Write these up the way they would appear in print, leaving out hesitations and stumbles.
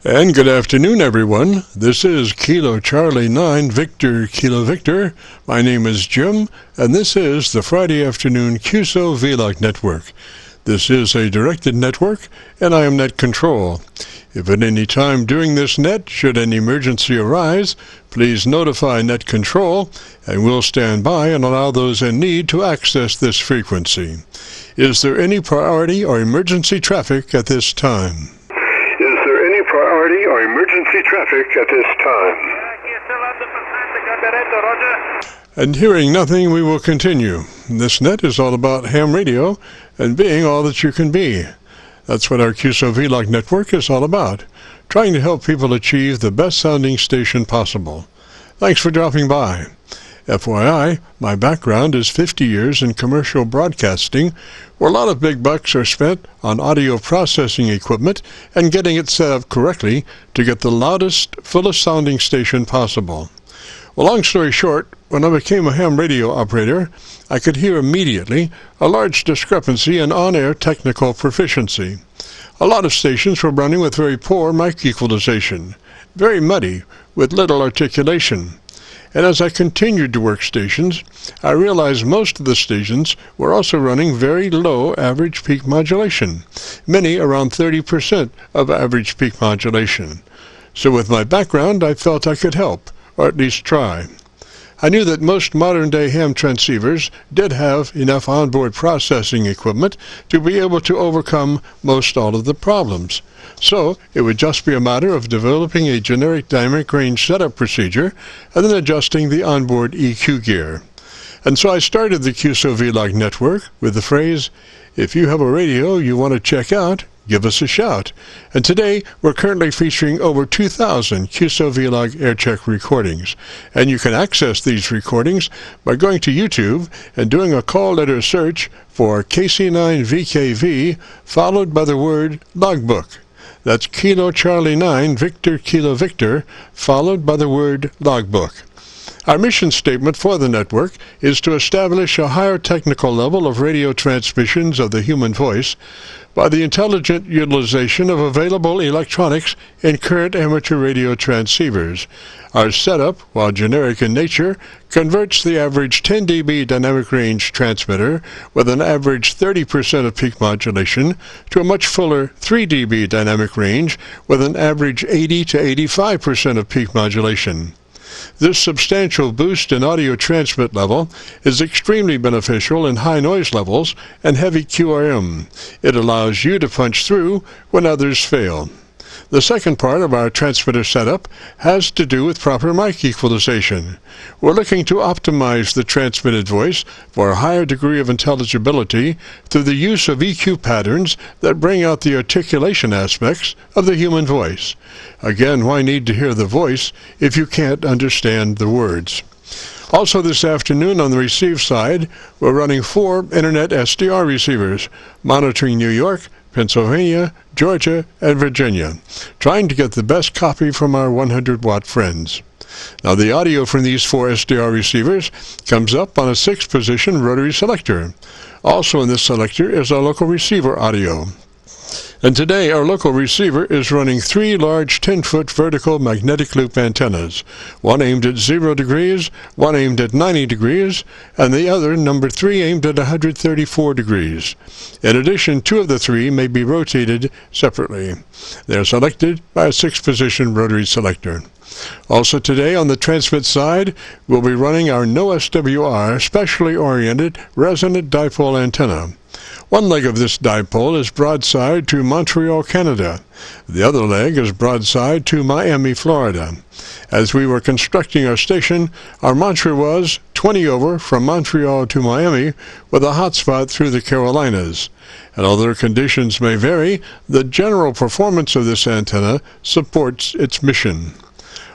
And good afternoon, everyone. This is Kilo Charlie 9 Victor Kilo Victor. My name is Jim, and this is the Friday afternoon Qso-Vlog network. This is a directed network, and I am net control. If at any time during this net should an emergency arise, please notify net control, and we'll stand by and allow those in need to access this frequency. Is there any priority or emergency traffic at this time? Priority or emergency traffic at this time. And hearing nothing, we will continue. This net is all about ham radio and being all that you can be. That's what our Qso-Vlog network is all about, trying to help people achieve the best sounding station possible. Thanks for dropping by. FYI, my background is 50 years in commercial broadcasting, where a lot of big bucks are spent on audio processing equipment and getting it set up correctly to get the loudest, fullest sounding station possible. Well, long story short, when I became a ham radio operator, I could hear immediately a large discrepancy in on-air technical proficiency. A lot of stations were running with very poor mic equalization, very muddy, with little articulation. And as I continued to work stations, I realized most of the stations were also running very low average peak modulation, many around 30% of average peak modulation. So with my background, I felt I could help, or at least try. I knew that most modern-day ham transceivers did have enough onboard processing equipment to be able to overcome most all of the problems. So it would just be a matter of developing a generic dynamic range setup procedure and then adjusting the onboard EQ gear. And so I started the Qso-Vlog network with the phrase, "If you have a radio you want to check out, give us a shout." And today we're currently featuring over 2,000 Qso-Vlog Aircheck recordings. And you can access these recordings by going to YouTube and doing a call letter search for KC9VKV followed by the word logbook. That's Kilo Charlie 9 Victor Kilo Victor followed by the word logbook. Our mission statement for the network is to establish a higher technical level of radio transmissions of the human voice by the intelligent utilization of available electronics in current amateur radio transceivers. Our setup, while generic in nature, converts the average 10 dB dynamic range transmitter with an average 30% of peak modulation to a much fuller 3 dB dynamic range with an average 80 to 85% of peak modulation. This substantial boost in audio transmit level is extremely beneficial in high noise levels and heavy QRM. It allows you to punch through when others fail. The second part of our transmitter setup has to do with proper mic equalization. We're looking to optimize the transmitted voice for a higher degree of intelligibility through the use of EQ patterns that bring out the articulation aspects of the human voice. Again, why need to hear the voice if you can't understand the words? Also this afternoon on the receive side, we're running 4 Internet SDR receivers, monitoring New York, Pennsylvania, Georgia, and Virginia, trying to get the best copy from our 100-watt friends. Now the audio from these 4 SDR receivers comes up on a 6-position rotary selector. Also in this selector is our local receiver audio. And today our local receiver is running 3 large 10-foot vertical magnetic loop antennas, one aimed at 0 degrees, one aimed at 90 degrees, and the other, number 3, aimed at 134 degrees. In addition, 2 of the 3 may be rotated separately. They are selected by a 6-position rotary selector. Also today on the transmit side, we'll be running our no SWR specially oriented resonant dipole antenna. One leg of this dipole is broadside to Montreal, Canada. The other leg is broadside to Miami, Florida. As we were constructing our station, our mantra was 20 over from Montreal to Miami with a hotspot through the Carolinas. And although conditions may vary, the general performance of this antenna supports its mission.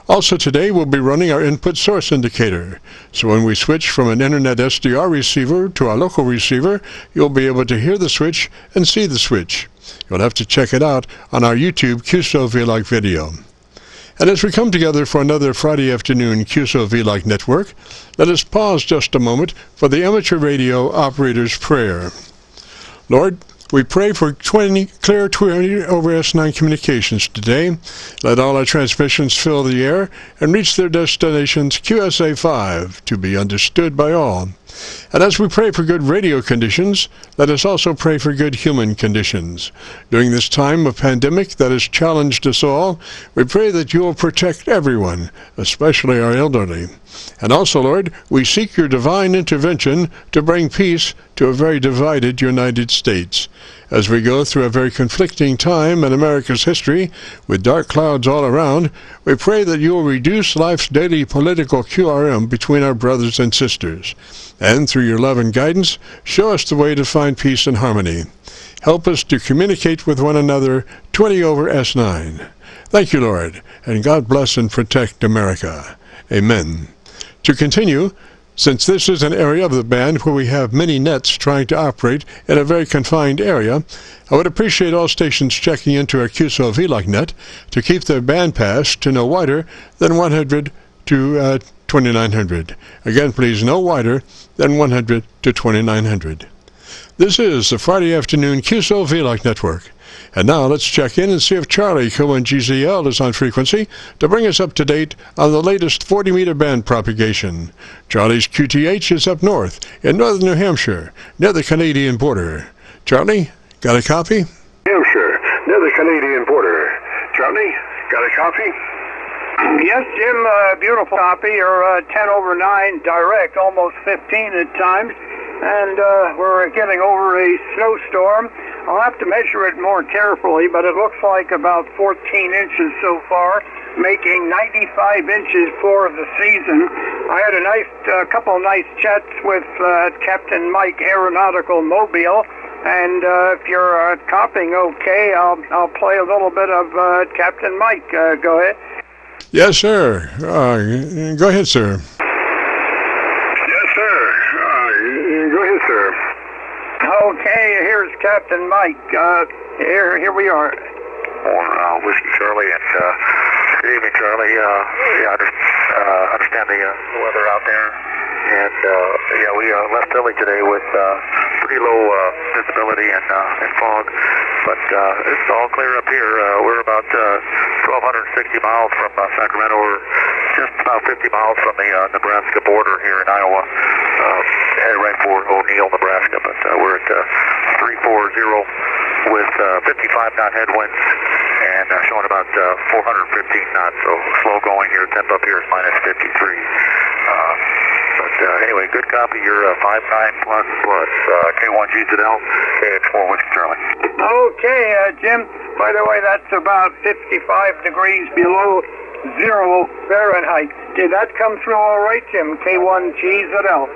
Also today we'll be running our input source indicator. So when we switch from an Internet SDR receiver to our local receiver, you'll be able to hear the switch and see the switch. You'll have to check it out on our YouTube Qso-Vlog video. And as we come together for another Friday afternoon Qso-Vlog network, let us pause just a moment for the amateur radio operator's prayer. Lord, We pray for clear 20 over S9 communications today. Let all our transmissions fill the air and reach their destinations QSA5 to be understood by all. And as we pray for good radio conditions, let us also pray for good human conditions. During this time of pandemic that has challenged us all, we pray that you will protect everyone, especially our elderly. And also, Lord, we seek your divine intervention to bring peace to a very divided United States. As we go through a very conflicting time in America's history, with dark clouds all around, we pray that you will reduce life's daily political QRM between our brothers and sisters. And through your love and guidance, show us the way to find peace and harmony. Help us to communicate with one another 20 over S9. Thank you, Lord, and God bless and protect America. Amen. To continue, since this is an area of the band where we have many nets trying to operate in a very confined area, I would appreciate all stations checking into our Qso-Vlog net to keep their band pass to no wider than 100 to 2900. Again, please, no wider than 100 to 2900. This is the Friday afternoon Qso-Vlog network. And now let's check in and see if Charlie K1GZL is on frequency to bring us up to date on the latest 40-meter band propagation. Charlie's QTH is up north in northern New Hampshire, near the Canadian border. Charlie, got a copy? Hampshire, near the Canadian border. Charlie, got a copy? Yes, Jim, beautiful copy. You're 10 over 9 direct, almost 15 at times. And we're getting over a snowstorm. I'll have to measure it more carefully, but it looks like about 14 inches so far, making 95 inches for the season. I had a couple of nice chats with Captain Mike Aeronautical Mobile, and if you're copying okay, I'll play a little bit of Captain Mike. Go ahead. Yes, sir. Go ahead, sir. Yes, sir. Go ahead, sir. Okay, here's Captain Mike. Here we are. Whiskey Charlie, and good evening, Charlie. I understand the weather out there, and we left early today with pretty low visibility and fog, but it's all clear up here. We're about 1,260 miles from Sacramento. We're just about 50 miles from the Nebraska border here in Iowa. Headed right for O'Neill, Nebraska, but we're at 340 with 55 knot headwinds and showing about 415 knots, so slow going here. Temp up here is minus 53. But anyway, good copy. You're 59 plus K1GZL, KX4 Whiskey Charlie. Okay, Jim, by the way, that's about 55 degrees below 0 Fahrenheit. Did that come through all right, Jim? K1GZL.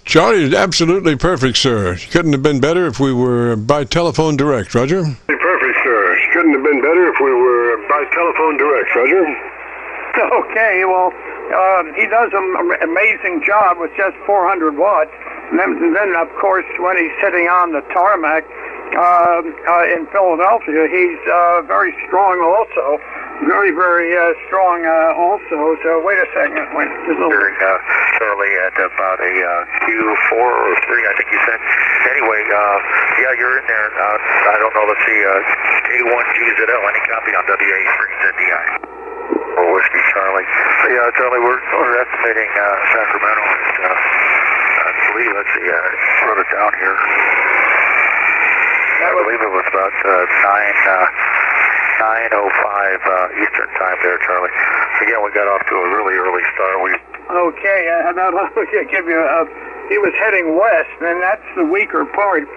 Charlie, absolutely perfect, sir. Couldn't have been better if we were by telephone direct, Roger. Perfect, sir. Couldn't have been better if we were by telephone direct, Roger. Okay, well, he does an amazing job with just 400 watts. And then, of course, when he's sitting on the tarmac in Philadelphia, he's very strong also. Very, very strong also. So wait a second. During Charlie at about a Q4 or 3, I think you said. Anyway, you're in there. I don't know. Let's see. K1GZL. Any copy on WA3ZDI? Or Whiskey Charlie. Charlie, we're estimating Sacramento. I believe, let's see, wrote it down here. I believe it was about 9:05 Eastern time there, Charlie. Again, we got off to a really early start. Okay, I'll give you he was heading west, and that's the weaker part.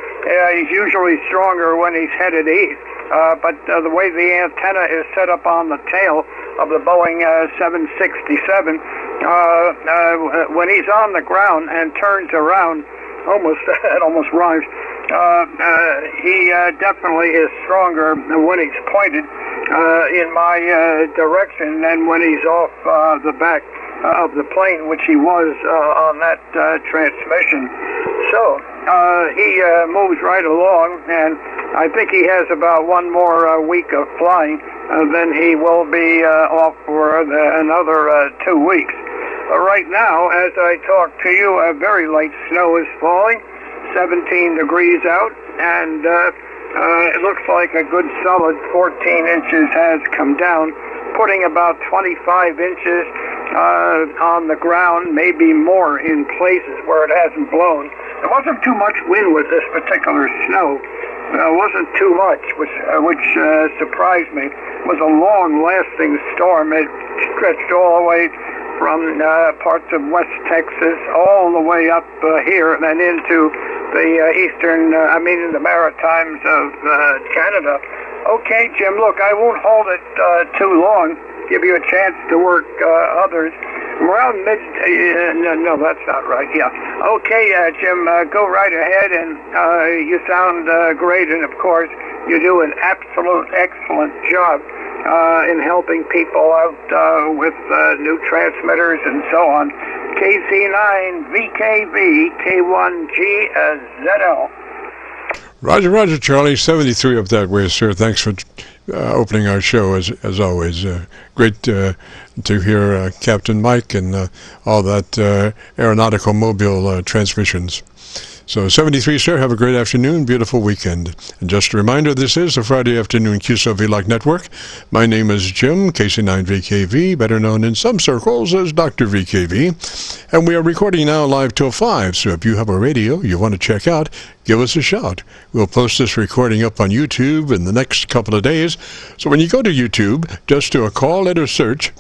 He's usually stronger when he's headed east. But the way the antenna is set up on the tail of the Boeing 767, when he's on the ground and turns around, it almost rhymes, he definitely is stronger when he's pointed in my direction than when he's off the back of the plane, which he was on that transmission. So he moves right along, and I think he has about one more week of flying, then he will be off for another 2 weeks. Right now, as I talk to you, a very light snow is falling, 17 degrees out, and It looks like a good solid 14 inches has come down, putting about 25 inches on the ground, maybe more in places where it hasn't blown. There wasn't too much wind with this particular snow. It wasn't too much, which surprised me. It was a long-lasting storm. It stretched all the way from parts of West Texas all the way up here and then into the the Maritimes of Canada. Okay, Jim, look, I won't hold it too long. Give you a chance to work others. Around no, that's not right. Yeah. Okay, Jim, go right ahead, and you sound great, and of course, you do an absolute excellent job in helping people out with new transmitters and so on. KC9VKV, K1GZL. Roger, Charlie. 73 up that way, sir. Thanks for opening our show, as always. Great to hear Captain Mike and all that aeronautical mobile transmissions. So 73, sir, have a great afternoon, beautiful weekend. And just a reminder, this is the Friday Afternoon Qso-Vlog Network. My name is Jim, KC9VKV, better known in some circles as Dr. VKV. And we are recording now live till 5, so if you have a radio you want to check out, give us a shout. We'll post this recording up on YouTube in the next couple of days. So when you go to YouTube, just do a call letter search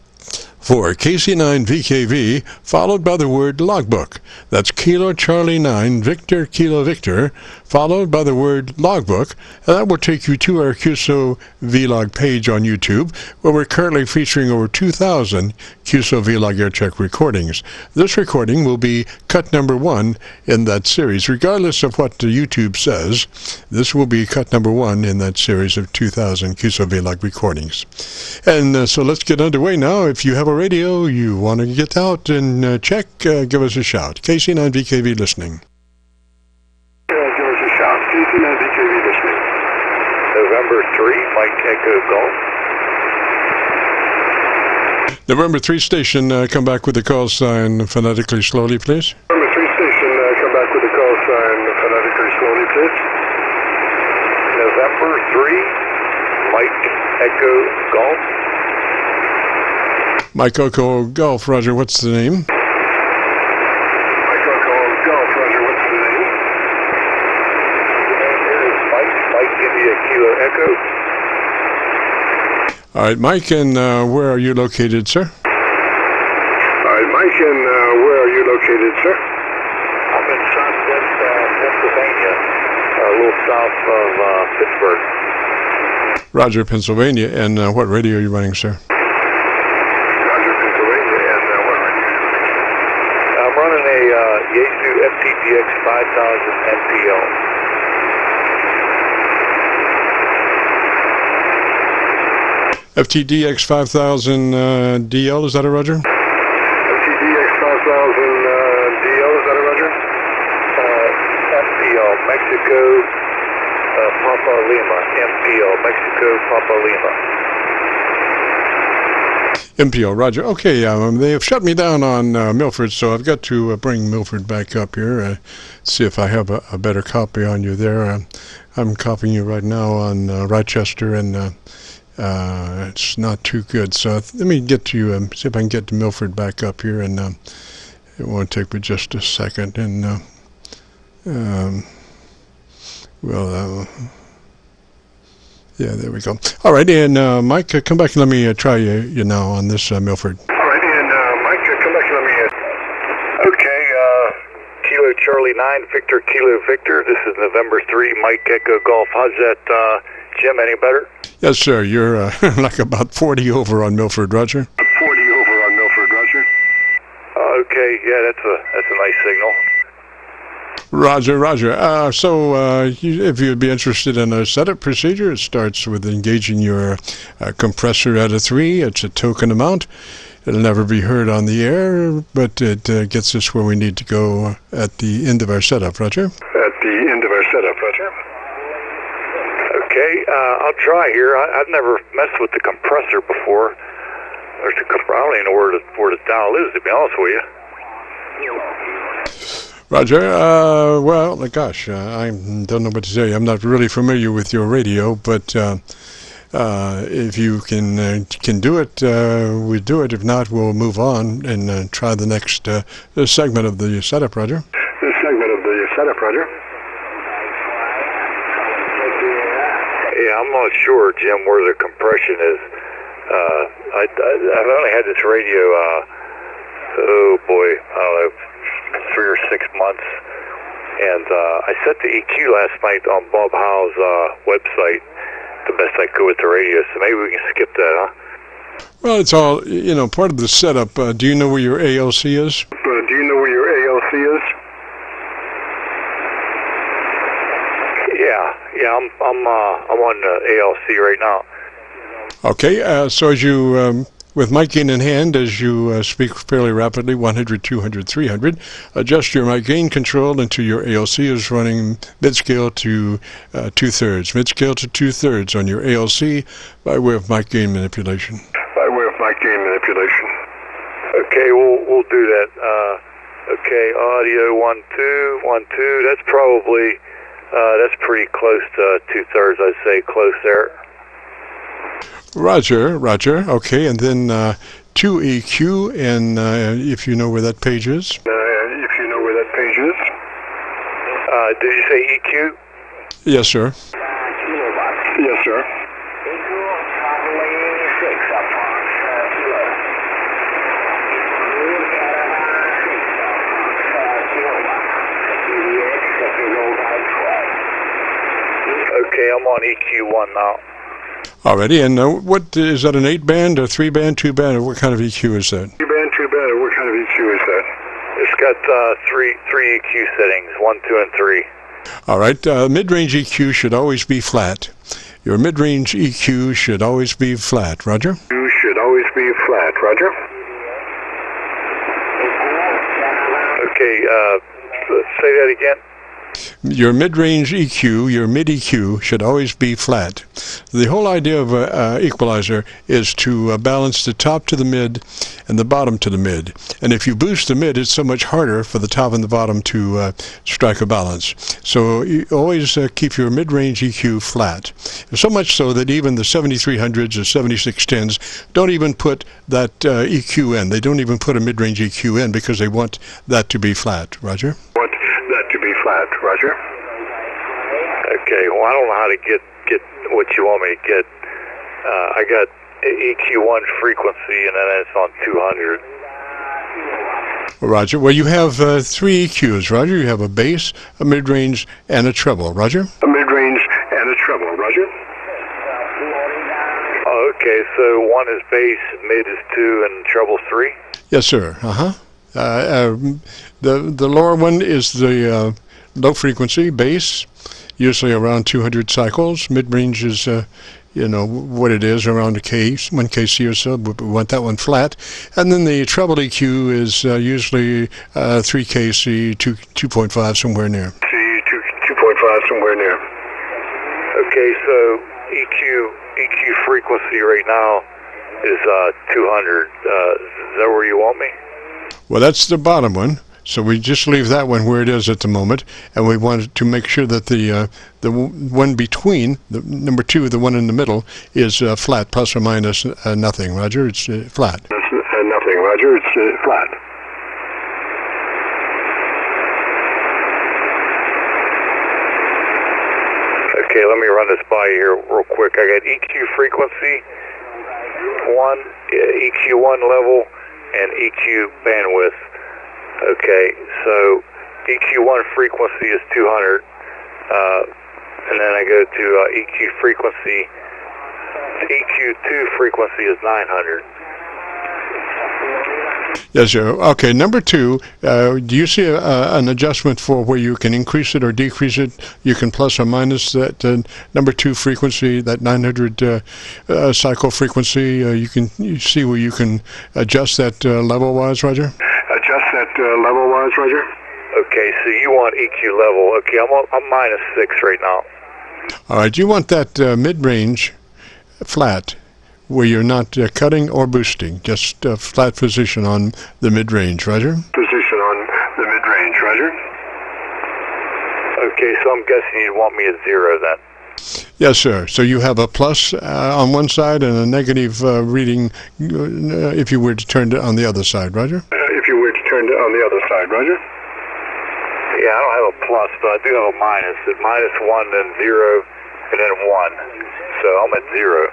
for KC9VKV, followed by the word logbook. That's Kilo Charlie 9, Victor Kilo Victor, followed by the word logbook, and that will take you to our Qso-Vlog page on YouTube, where we're currently featuring over 2,000 Qso-Vlog Aircheck recordings. This recording will be cut number 1 in that series. Regardless of what the YouTube says, this will be cut number 1 in that series of 2,000 Qso-Vlog recordings. And so let's get underway now. If you have a radio, you want to get out and check, give us a shout. KC9VKV listening. Give us a shout. KC9VKV listening. November 3, Mike Echo Golf. November 3 station, come back with the call sign phonetically slowly, please. November 3 station, come back with the call sign phonetically slowly, please. November 3, Mike Echo Golf. Mike Echo Golf, Roger, what's the name? Mike Echo Golf, Roger, what's the name? The name here is Mike India Kilo Echo. All right, Mike, and where are you located, sir? All right, Mike, and where are you located, sir? I'm in southwest Pennsylvania, a little south of Pittsburgh. Roger, Pennsylvania, and what radio are you running, sir? I'm running a Yaesu FTDX 5000 MPL. FTDX 5000 DL, is that a Roger? FTDX 5000 DL, is that a Roger? MPL, Mexico, Papa Lima. MPL, Mexico, Papa Lima. MPO, Roger. Okay, they have shut me down on Milford, so I've got to bring Milford back up here, see if I have a better copy on you there. I'm copying you right now on Rochester, and it's not too good. So let me get to you, see if I can get to Milford back up here, and it won't take but just a second. And yeah, there we go. All right, and Mike, come back and let me try you now on this Milford. All right, and Mike, come back and let me... Okay, Kilo Charlie 9, Victor Kilo Victor. This is November 3, Mike Echo Golf. How's that, Jim, any better? Yes, sir. You're like about 40 over on Milford, Roger. 40 over on Milford, Roger. Okay, yeah, that's a nice signal. Roger. So if you'd be interested in a setup procedure, it starts with engaging your compressor at a 3. It's a token amount. It'll never be heard on the air, but it gets us where we need to go at the end of our setup, Roger. At the end of our setup, Roger. Okay, I'll try here. I've never messed with the compressor before. I don't even know where the dial is, to be honest with you. Roger. Well, gosh, I don't know what to say. I'm not really familiar with your radio, but if you can do it, we do it. If not, we'll move on and try the next segment of the setup, Roger. The segment of the setup, Roger. Yeah, I'm not sure, Jim, where the compression is. I've only had this radio, oh boy, I don't know, 3 or 6 months. And I set the EQ last night on Bob Howe's website the best I could with the radio, so maybe we can skip that, huh? Well, it's all, part of the setup. Do you know where your ALC is? Do you know where your ALC is? Yeah, I'm on the ALC right now. Okay, so as you, with mic gain in hand, as you speak fairly rapidly, 100, 200, 300, adjust your mic gain control until your ALC is running mid-scale to 2/3. Mid-scale to 2/3 on your ALC by way of mic gain manipulation. By way of mic gain manipulation. Okay, we'll do that. Okay, audio 1 2 1 2. That's probably that's pretty close to 2/3. I'd say close there. Roger. Okay, and then 2 EQ, and if you know where that page is. If you know where that page is. Did you say EQ? Yes, sir. Yes, sir. Okay, I'm on EQ1 now. Alrighty, and what is that? An 8-band, a 3-band, 2-band, or what kind of EQ is that? 3-band, 2-band, or what kind of EQ is that? It's got three EQ settings, 1, 2, and 3. All right, mid-range EQ should always be flat. Your mid-range EQ should always be flat. Roger? You should always be flat. Roger? Okay, say that again. Your mid-range EQ, your mid-EQ, should always be flat. The whole idea of an equalizer is to balance the top to the mid and the bottom to the mid. And if you boost the mid, it's so much harder for the top and the bottom to strike a balance. So you always keep your mid-range EQ flat. So much so that even the 7300s or 7610s don't even put that EQ in. They don't even put a mid-range EQ in because they want that to be flat. Roger? Want that to be flat. Roger? Okay, well, I don't know how to get what you want me to get. I got EQ1 frequency, and then it's on 200. Roger. Well, you have 3 EQs, Roger. You have a bass, a mid-range, and a treble. Roger? A mid-range and a treble. Roger? Oh, okay, so 1 is bass, mid is 2, and treble 3? Yes, sir. The lower one is the low frequency, bass, usually around 200 cycles. Mid-range is, what it is, around 1 kc or so, but we want that one flat. And then the treble EQ is usually 3 kc, 2.5, somewhere near. 2.5, somewhere near. Okay, so EQ frequency right now is 200. Is that where you want me? Well, that's the bottom one. So we just leave that one where it is at the moment, and we want to make sure that the one between, the number 2, the one in the middle, is flat, plus or minus nothing. Roger, it's flat. That's nothing, Roger. It's flat. Okay, let me run this by you here real quick. I got EQ frequency 1, EQ1 level, and EQ bandwidth. Okay, so EQ1 frequency is 200, and then I go to EQ frequency. EQ2 frequency is 900. Yes, sir. Okay, number 2, do you see an adjustment for where you can increase it or decrease it? You can plus or minus that number 2 frequency, that 900 cycle frequency. You see where you can adjust that level-wise, Roger? Adjust that level-wise, Roger? Okay, so you want EQ level. Okay, I'm minus 6 right now. All right, you want that mid-range flat, where you're not cutting or boosting, just flat position on the mid-range, Roger? Position on the mid-range, Roger? Okay, so I'm guessing you'd want me at 0 then. Yes, sir. So you have a plus on one side and a negative reading if you were to turn it on the other side, Roger? If you were to turn it on the other side, Roger? Yeah, I don't have a plus, but I do have a minus. At -1, then 0, and then 1. So I'm at 0.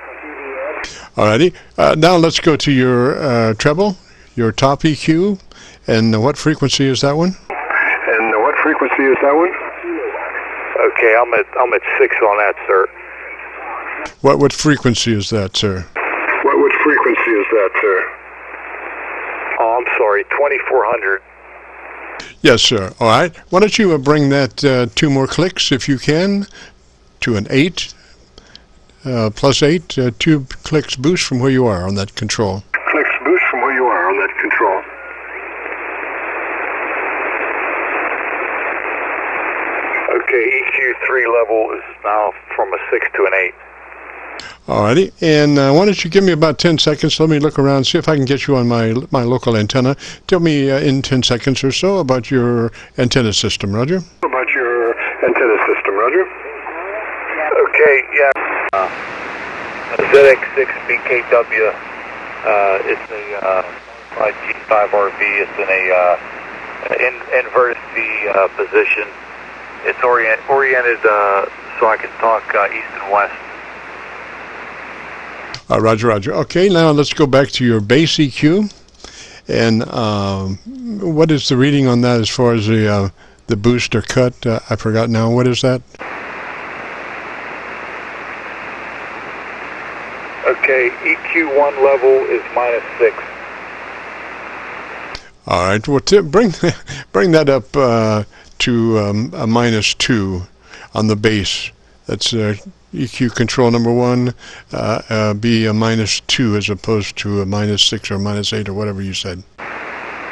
Alrighty. Now let's go to your treble, your top EQ, and what frequency is that one? And what frequency is that one? Okay, I'm at 6 on that, sir. What frequency is that, sir? What frequency is that, sir? Oh, I'm sorry, 2400. Yes, sir. All right. Why don't you bring that 2 more clicks, if you can, to an 8, +8, 2 clicks boost from where you are on that control. Clicks boost from where you are on that control. Okay, EQ3 level is now from a 6 to an 8. Alrighty, and why don't you give me about 10 seconds? Let me look around, see if I can get you on my local antenna. Tell me in 10 seconds or so about your antenna system, Roger. About your antenna system, Roger? Okay, yeah. ZX6BKW. It's a G5RV. It's in an inverted V position. It's oriented so I can talk east and west. Roger, Roger. Okay, now let's go back to your base EQ. And what is the reading on that as far as the boost or cut? I forgot now. What is that? Okay, EQ1 level is -6. All right. Well, bring that up to a -2 on the base. That's EQ control number 1, be a -2 as opposed to a -6 or -8 or whatever you said.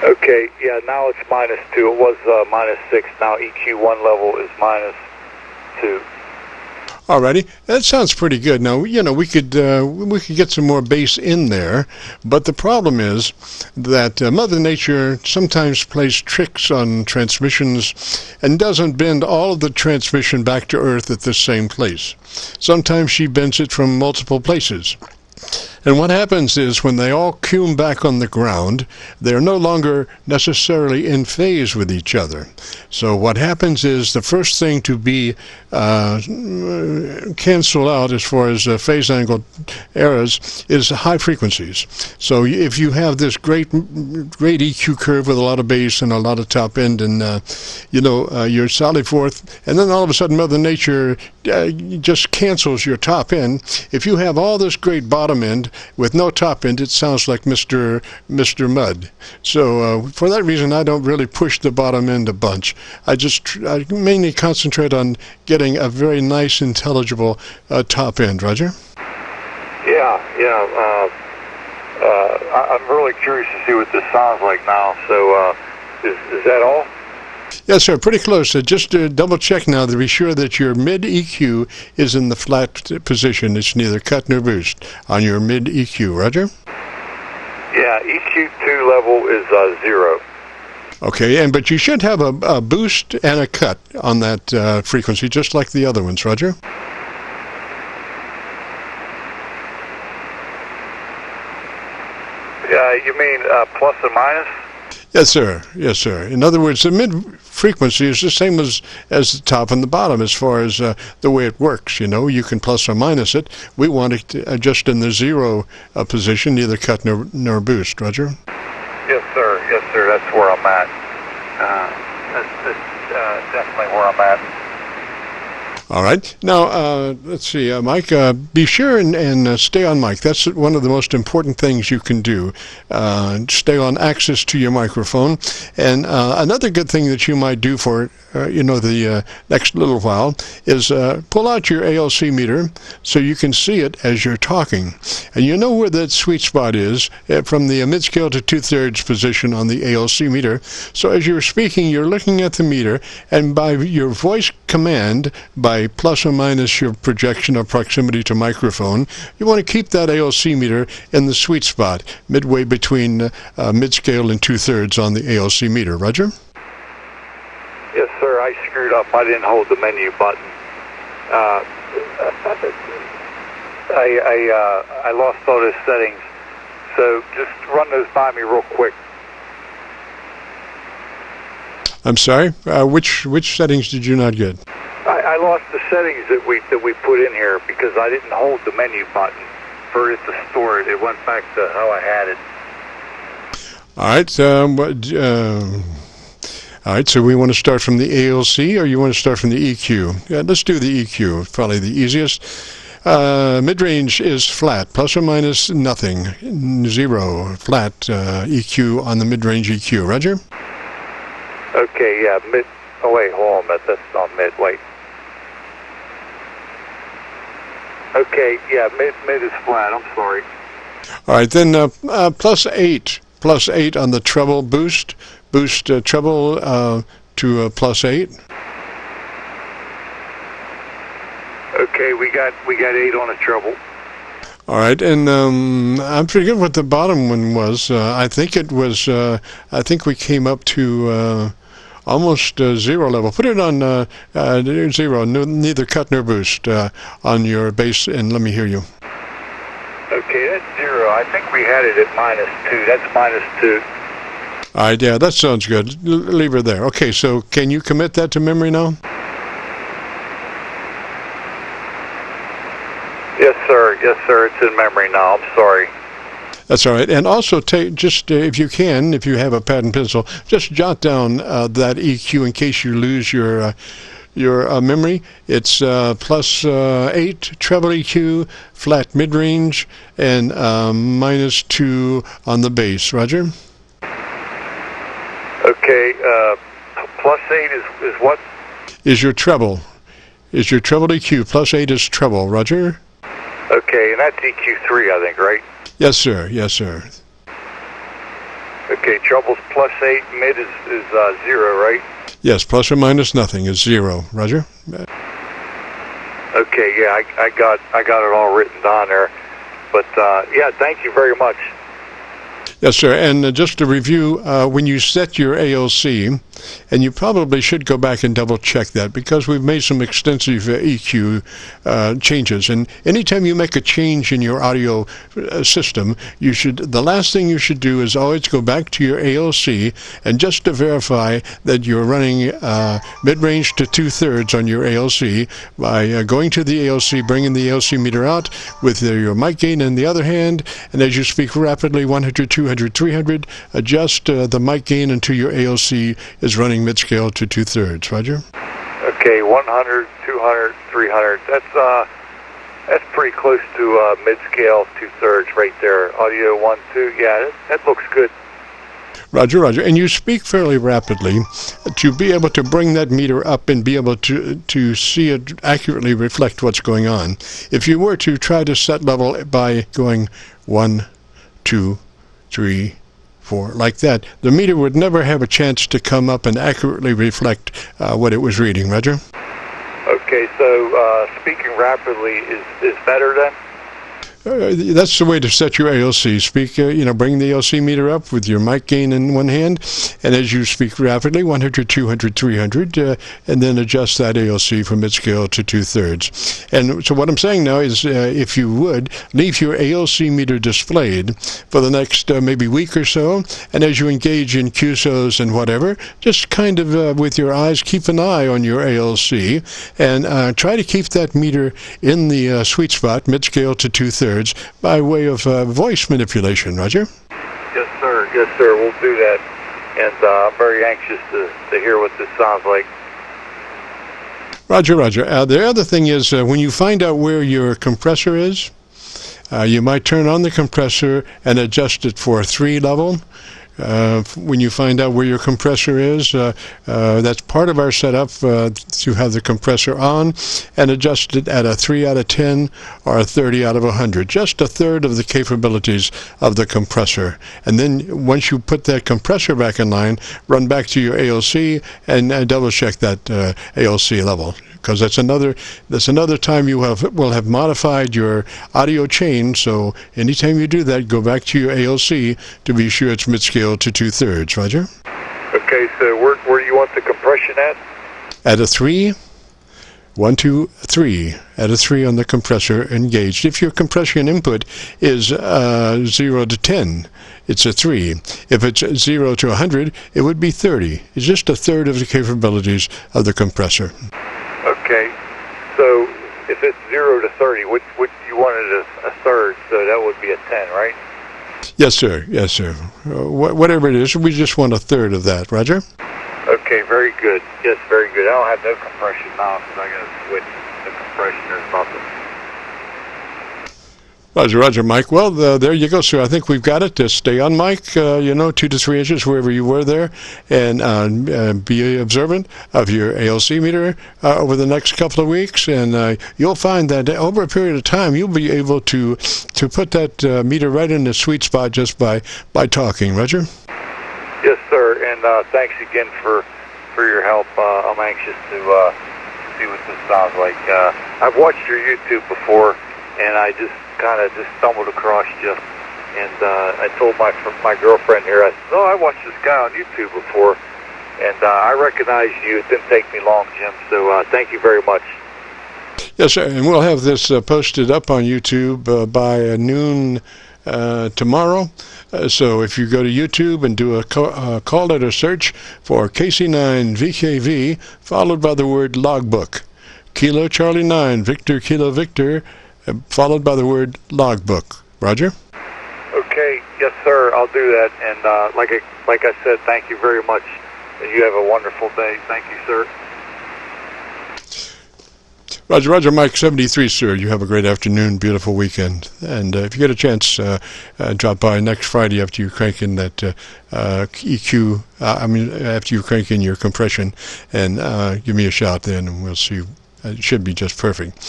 Okay, yeah, now it's -2. It was -6. Now EQ1 level is -2. Alrighty, that sounds pretty good. Now, you know, we could get some more bass in there, but the problem is that Mother Nature sometimes plays tricks on transmissions and doesn't bend all of the transmission back to Earth at the same place. Sometimes she bends it from multiple places. And what happens is when they all cume back on the ground, they're no longer necessarily in phase with each other. So what happens is the first thing to be canceled out as far as phase angle errors is high frequencies. So if you have this great EQ curve with a lot of bass and a lot of top end and, your solid fourth, and then all of a sudden Mother Nature just cancels your top end. If you have all this great bottom end with no top end, it sounds like Mr. Mud. So for that reason, I don't really push the bottom end a bunch. I mainly concentrate on getting a very nice, intelligible top end. Roger? Yeah. I'm really curious to see what this sounds like now. So is that all? Yes, sir. Pretty close. Just to double check now to be sure that your mid EQ is in the flat position. It's neither cut nor boost on your mid EQ. Roger? Yeah, EQ2 level is 0. Okay, but you should have a boost and a cut on that frequency, just like the other ones. Roger? Yeah, you mean plus or minus? Yes, sir. Yes, sir. In other words, the mid frequency is the same as the top and the bottom as far as the way it works. You know, you can plus or minus it. We want it just in the 0 position, neither cut nor boost. Roger? Yes, sir. Yes, sir. That's where I'm at. That's definitely where I'm at. All right. Now, let's see, Mike, be sure and stay on mic. That's one of the most important things you can do. Stay on access to your microphone. And another good thing that you might do for, the next little while is pull out your ALC meter so you can see it as you're talking. And you know where that sweet spot is from the mid-scale to 2/3 position on the ALC meter. So as you're speaking, you're looking at the meter, and by your voice command, by plus or minus your projection or proximity to microphone, you want to keep that ALC meter in the sweet spot, midway between mid-scale and 2/3 on the ALC meter. Roger? Yes, sir. I screwed up. I didn't hold the menu button. I lost all those settings. So just run those by me real quick. I'm sorry. Which settings did you not get? I lost the settings that we put in here because I didn't hold the menu button for it to store it. It went back to how I had it. All right. So we want to start from the ALC, or you want to start from the EQ? Yeah, let's do the EQ. Probably the easiest. Mid-range is flat, plus or minus nothing, 0, flat EQ on the mid-range EQ. Roger? Okay, yeah, mid. Oh, wait, hold on a minute. That's not mid. Wait. Okay, yeah, mid is flat. I'm sorry. All right, then plus 8 on the treble boost treble to plus 8. Okay, we got 8 on the treble. All right, and I forget what the bottom one was. I think it was. I think we came up to almost 0 level. Put it on 0. Neither cut nor boost on your bass, and let me hear you. Okay, that's 0. I think we had it at -2. That's -2. All right, yeah, that sounds good. Leave her there. Okay, so can you commit that to memory now? Yes, sir. Yes, sir. It's in memory now. I'm sorry. That's all right. And also, just if you can, if you have a pad and pencil, just jot down that EQ in case you lose your memory. It's plus 8 treble EQ, flat mid-range, and -2 on the bass. Roger? Okay. Plus 8 is what? Is your treble. Is your treble EQ. Plus 8 is treble. Roger? Okay, and that's EQ3, I think, right? Yes, sir. Yes, sir. Okay, treble's plus 8, mid is 0, right? Yes, plus or minus nothing is 0. Roger? Okay, yeah, I got it all written down there. But, yeah, thank you very much. Yes, sir. And just to review, when you set your ALC, and you probably should go back and double check that because we've made some extensive EQ changes. And anytime you make a change in your audio system, the last thing you should do is always go back to your ALC and just to verify that you're running mid-range to 2/3 on your ALC by going to the ALC, bringing the ALC meter out with your mic gain in the other hand, and as you speak rapidly, 100, 200, 300, adjust the mic gain until your ALC is running mid-scale to 2/3. Roger? Okay, 100, 200, 300. That's pretty close to mid-scale 2/3 right there. Audio 1, 2. Yeah, that looks good. Roger, Roger. And you speak fairly rapidly to be able to bring that meter up and be able to see it accurately reflect what's going on. If you were to try to set level by going 1, 2, 3, 4, like that, the meter would never have a chance to come up and accurately reflect what it was reading. Roger? Okay, so speaking rapidly is better then? That's the way to set your ALC. Speak, bring the ALC meter up with your mic gain in one hand, and as you speak rapidly, 100, 200, 300, and then adjust that ALC from mid-scale to 2/3. And so what I'm saying now is, if you would, leave your ALC meter displayed for the next maybe week or so, and as you engage in QSOs and whatever, just kind of with your eyes, keep an eye on your ALC, and try to keep that meter in the sweet spot, mid-scale to 2/3, by way of voice manipulation. Roger? Yes, sir. Yes, sir. We'll do that. And I'm very anxious to hear what this sounds like. Roger, Roger. The other thing is when you find out where your compressor is, you might turn on the compressor and adjust it for 3 level. When you find out where your compressor is, that's part of our setup to have the compressor on and adjust it at a 3 out of 10 or a 30 out of 100, just 1/3 of the capabilities of the compressor. And then once you put that compressor back in line, run back to your ALC and double check that ALC level. Because that's another time you will have modified your audio chain. So anytime you do that, go back to your ALC to be sure it's mid-scale to 2/3. Roger? Okay, so where do you want the compression at? Add a 3. 1, 2, 3. Add a 3 on the compressor engaged. If your compression input is 0 to 10, it's a 3. If it's 0 to 100, it would be 30. It's just a third of the capabilities of the compressor. Okay. So if it's 0 to 30, what you wanted a third, so that would be a 10, right? Yes, sir. Yes, sir. Whatever it is, we just want a third of that. Roger? Okay, very good. Yes, very good. I don't have no compression now because I got to switch the compression or something. Roger, roger, Mike. Well, there you go, sir. I think we've got it. Just stay on mic, 2 to 3 inches wherever you were there, and be observant of your ALC meter over the next couple of weeks, and you'll find that over a period of time, you'll be able to put that meter right in the sweet spot just by talking. Roger? Yes, sir, and thanks again for your help. I'm anxious to see what this sounds like. I've watched your YouTube before, and I just stumbled across you, and I told my girlfriend here, I said, oh, I watched this guy on YouTube before, and I recognized you. It didn't take me long, Jim, so thank you very much. Yes, sir, and we'll have this posted up on YouTube by noon tomorrow. So if you go to YouTube and do a call letter search for KC9VKV, followed by the word logbook, Kilo Charlie 9, Victor Kilo Victor, followed by the word logbook. Roger? Okay, yes, sir, I'll do that. And like I said, thank you very much. And you have a wonderful day. Thank you, sir. Roger, roger, Mike 73, sir. You have a great afternoon, beautiful weekend. And if you get a chance, drop by next Friday after you crank in that after you crank in your compression, and give me a shout then, and we'll see. It should be just perfect.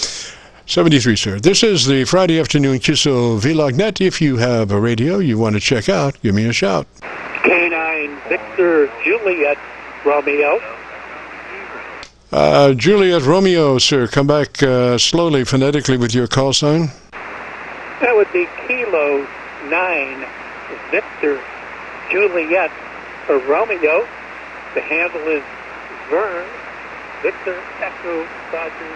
73, sir. This is the Friday afternoon Qso-Vlog net. If you have a radio you want to check out, give me a shout. K9 Victor Juliet Romeo. Juliet Romeo, sir. Come back slowly, phonetically with your call sign. That would be Kilo 9 Victor Juliet Romeo. The handle is Vern Victor Echo Dodger.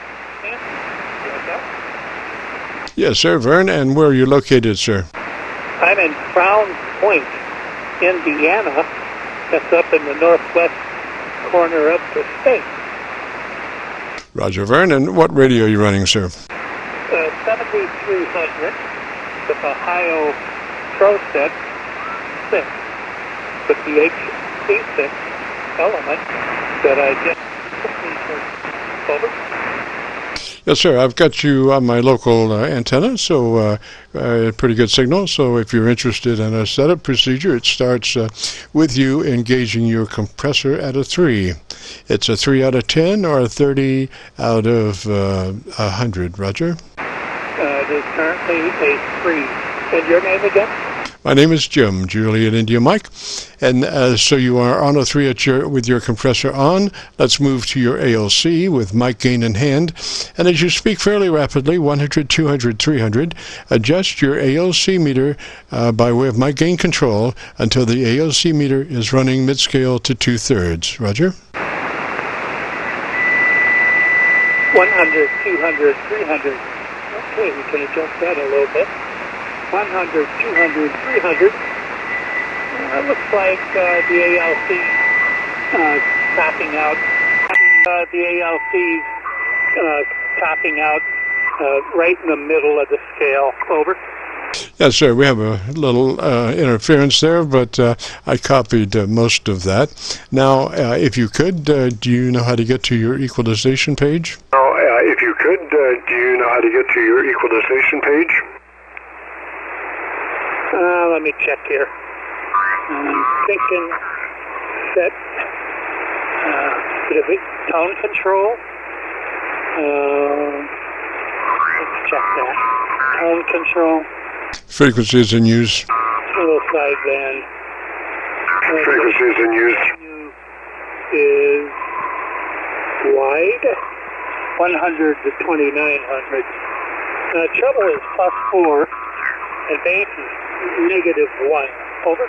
Yes, sir, Vern. And where are you located, sir? I'm in Crown Point, Indiana. That's up in the northwest corner of the state. Roger, Vern. And what radio are you running, sir? 7300 with Ohio ProSet 6 with the HC6 element that I just over. Yes, sir. I've got you on my local antenna, so pretty good signal. So if you're interested in a setup procedure, it starts with you engaging your compressor at a 3. It's a 3 out of 10 or a 30 out of 100. Roger? It is currently a 3. And your name again? My name is Jim, Juliet India Mike, and so you are on a 3 with your compressor on. Let's move to your ALC with mic gain in hand, and as you speak fairly rapidly, 100, 200, 300, adjust your ALC meter by way of mic gain control until the ALC meter is running mid-scale to 2/3. Roger? 100, 200, 300. Okay, we can adjust that a little bit. 100, 200, 300. Looks like the ALC topping out. The ALC topping out right in the middle of the scale. Over. Yes, sir. We have a little interference there, but I copied most of that. Now, if you could, do you know how to get to your equalization page? If you could, do you know how to get to your equalization page? Let me check here. I'm thinking set tone control. Let's check that. Tone control. Frequencies in use. Little sideband. Frequencies in use. Is wide. 100 to 2900. Treble is +4, and bass is -1. Over.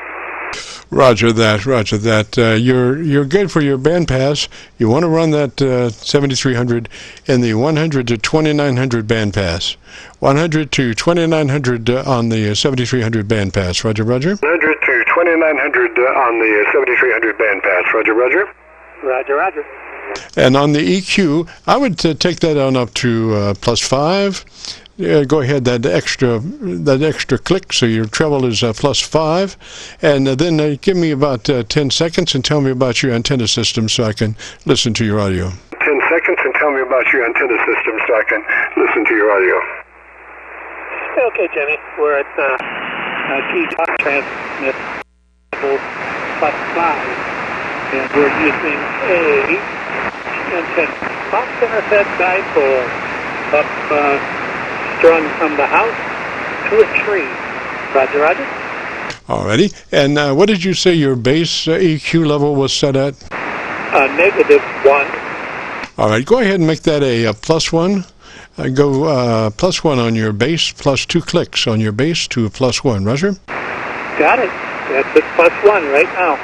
Roger that, roger that. You're good for your bandpass. You want to run that 7300 in the 100 to 2900 bandpass. 100 to 2900 on the 7300 bandpass. Roger, roger. 100 to 2900 on the 7300 bandpass. Roger, roger. Roger, roger. And on the EQ, I would take that on up to +5. Go ahead, that extra click, so your treble is +5. And then give me about 10 seconds and tell me about your antenna system so I can listen to your audio. 10 seconds and tell me about your antenna system so I can listen to your audio. Okay, Jimmy, we're at T-Talk transmit level +5, and we're using a antenna box intercept dipole up strung from the house to a tree. Roger, roger. Alrighty. And what did you say your base EQ level was set at? -1. All right, go ahead and make that a +1. Go +1 on your base, +2 clicks on your base to a +1. Roger? Got it. That's at +1 right now.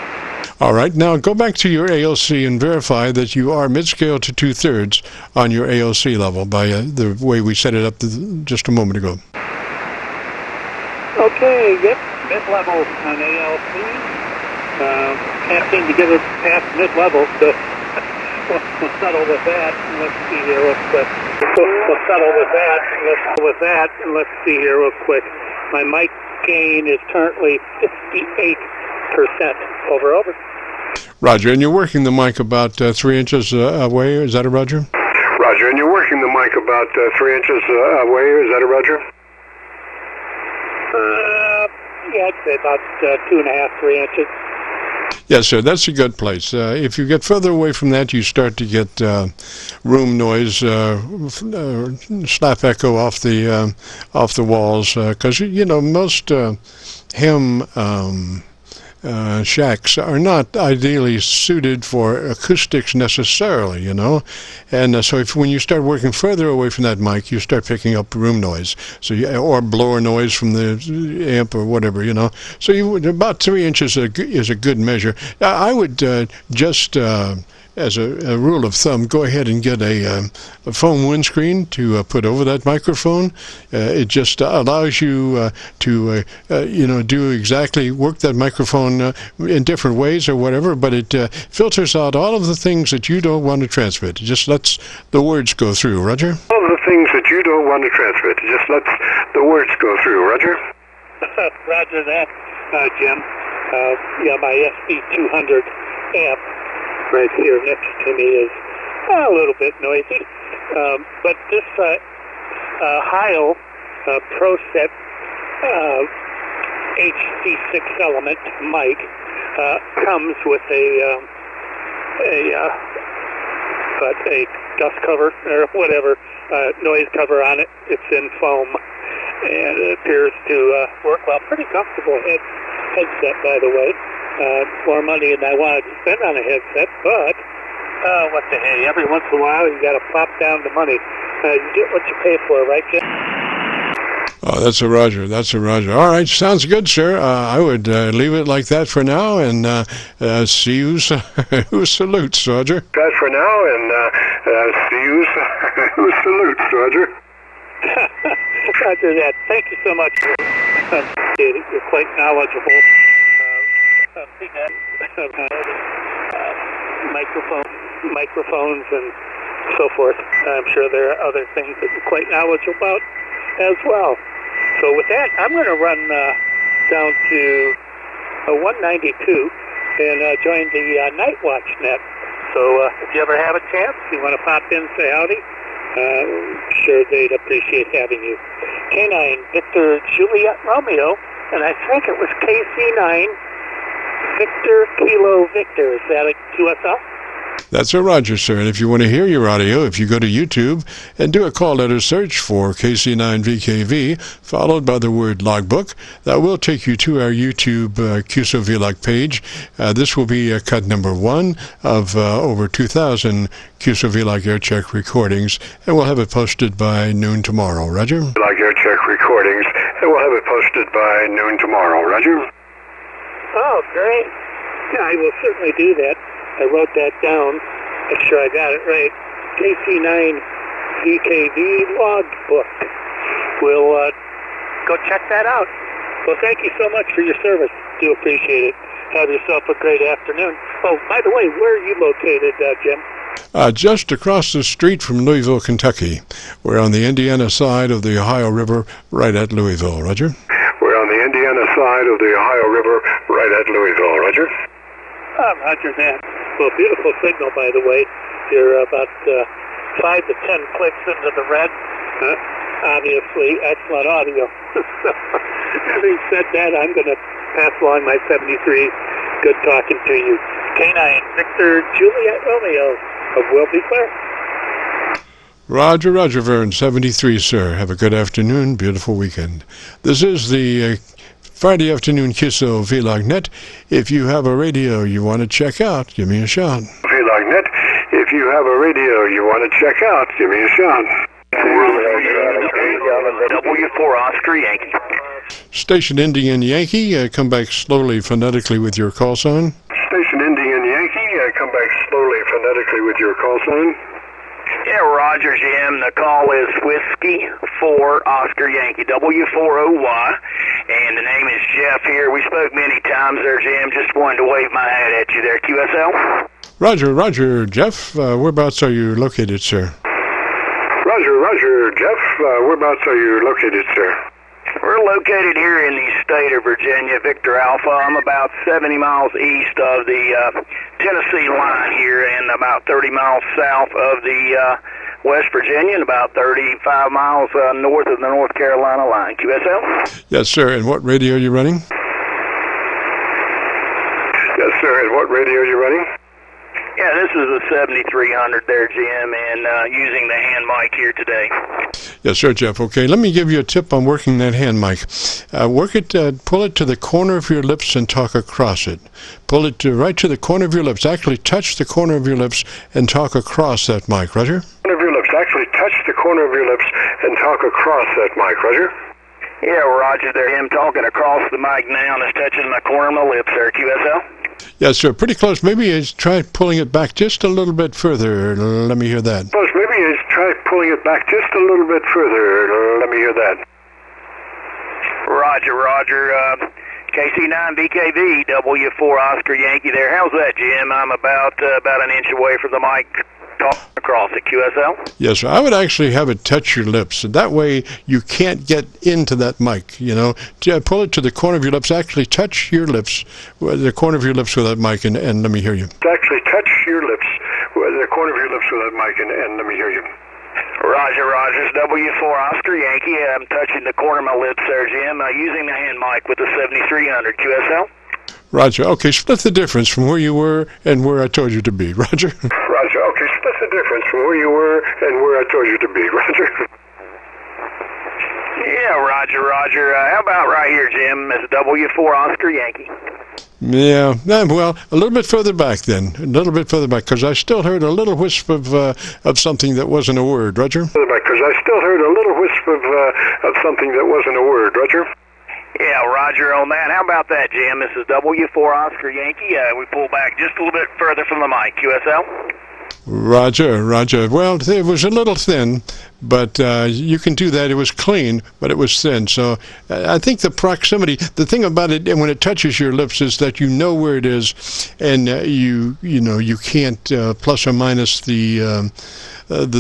All right, now go back to your ALC and verify that you are mid-scale to 2/3 on your ALC level by the way we set it up just a moment ago. Okay, yep, mid-level on ALC. Can't seem to get it past mid-level, so we'll settle with that. Let's see here real quick. We'll settle with that, and let's see here real quick. My mic gain is currently 58%. Over. Roger, and you're working the mic about 3 inches away. Is that a Roger? Roger, and you're working the mic about 3 inches away. Is that a Roger? Yeah, I'd say about 2.5, 3 inches. Yes, sir. That's a good place. If you get further away from that, you start to get room noise, slap echo off the walls, because most ham shacks are not ideally suited for acoustics necessarily, and so when you start working further away from that mic, you start picking up room noise, or blower noise from the amp or whatever, so about 3 inches is a good measure. I would just as a rule of thumb, go ahead and get a foam windscreen to put over that microphone. It just allows you to do exactly work that microphone in different ways or whatever, but it filters out all of the things that you don't want to transmit. It just lets the words go through. Roger? All of the things that you don't want to transmit. It just lets the words go through. Roger? Roger that, Jim. My SB200 amp right here next to me is a little bit noisy, but this Heil ProSet HC6 element mic comes with a dust cover or whatever noise cover on it. It's in foam, and it appears to work well. Pretty comfortable headset, by the way. More money than I wanted to spend on a headset, but what the hey, every once in a while you got to plop down the money. You get what you pay for, right, Jim? Oh, that's a Roger. That's a Roger. All right, sounds good, sir. I would leave it like that for now, and see who salutes, Roger. That for now, and see who salutes, Roger. Roger that. Thank you so much. You're quite knowledgeable. Microphones and so forth. I'm sure there are other things that you're quite knowledgeable about as well. So with that, I'm going to run down to 192 and join the Night Watch net. So if you ever have a chance, you want to pop in and say howdy, sure they'd appreciate having you. K9 Victor Juliet Romeo, and I think it was KC9 Victor Kilo Victor. Is that a QSL? That's a Roger, sir. And if you want to hear your audio, if you go to YouTube and do a call letter search for KC9VKV, followed by the word logbook, that will take you to our YouTube Qso-Vlog page. This will be cut number 1 of over 2,000 Qso-Vlog Aircheck recordings, and we'll have it posted by noon tomorrow. Roger? Like Aircheck recordings, and we'll have it posted by noon tomorrow. Roger? Oh, Oh, great. Yeah, I will certainly do that. I wrote that down. Make sure I got it right. KC9VKV logbook. We'll go check that out. Well, thank you so much for your service. Do appreciate it. Have yourself a great afternoon. Oh, by the way, where are you located, Jim? Just across the street from Louisville, Kentucky. We're on the Indiana side of the Ohio River, right at Louisville. Roger? We're on the Indiana side of the Ohio River, right at Louisville. Roger? Roger that. Well, beautiful signal, by the way. You're about 5 to 10 clicks into the red. Obviously, excellent audio. Having said that, I'm going to pass along my 73. Good talking to you. K9 Victor Juliet Romeo of Will Be Clear. Roger, Roger, Vern, 73, sir. Have a good afternoon, beautiful weekend. This is the Friday afternoon Qso-Vlog net. If you have a radio you want to check out, give me a shout. Vlog net. If you have a radio you want to check out, give me a shout. W4 Oscar Yankee. Station Indian Yankee, come back slowly phonetically with your call sign. Station Indian Yankee, come back slowly phonetically with your call sign. Yeah, Roger, Jim. The call is Whiskey 4 Oscar Yankee, W4OY, and the name is Jeff here. We spoke many times there, Jim. Just wanted to wave my hat at you there, QSL. Roger, Roger, Jeff. Whereabouts are you located, sir? Roger, Roger, Jeff. Whereabouts are you located, sir? We're located here in the state of Virginia, Victor Alpha. I'm about 70 miles east of the Tennessee line here and about 30 miles south of the West Virginia and about 35 miles north of the North Carolina line. QSL? Yes, sir. And what radio are you running? Yes, sir. And what radio are you running? Yeah, this is a 7300 there, Jim, and using the hand mic here today. Yes, sir, Jeff. Okay, let me give you a tip on working that hand mic. Pull it to the corner of your lips and talk across it. Pull it right to the corner of your lips. Actually touch the corner of your lips and talk across that mic. Roger? Corner of your lips. Actually touch the corner of your lips and talk across that mic. Roger? Yeah, Roger there. Him talking across the mic now and it's touching my corner of my lips there, QSL. Yes, sir. Pretty close. Maybe try pulling it back just a little bit further. Let me hear that. Close. Maybe try pulling it back just a little bit further. Let me hear that. Roger, Roger. KC9VKV, W4 Oscar Yankee there. How's that, Jim? I'm about an inch away from the mic. Talking across at QSL? Yes, sir. I would actually have it touch your lips. And that way you can't get into that mic, you know. Pull it to the corner of your lips. Actually touch your lips, the corner of your lips with that mic, and let me hear you. Actually touch your lips, the corner of your lips with that mic, and let me hear you. Roger, Roger. It's W4 Oscar Yankee. I'm touching the corner of my lips there, Jim, using the hand mic with the 7300 QSL. Roger. Okay, split the difference from where you were and where I told you to be. Roger. Roger. Okay, split the difference from where you were and where I told you to be. Roger. Yeah, Roger, Roger. How about right here, Jim? It's W4 Oscar Yankee. Yeah, well, a little bit further back then. A little bit further back, because I still heard a little wisp of something that wasn't a word. Roger? Further back, because I still heard a little wisp of something that wasn't a word. Roger? Yeah, Roger on that. How about that, Jim? This is W4 Oscar Yankee. We pull back just a little bit further from the mic. QSL? Roger, Roger. Well, it was a little thin, but you can do that. It was clean, but it was thin. So I think the proximity, the thing about it, and when it touches your lips, is that you know where it is, and you can't plus or minus the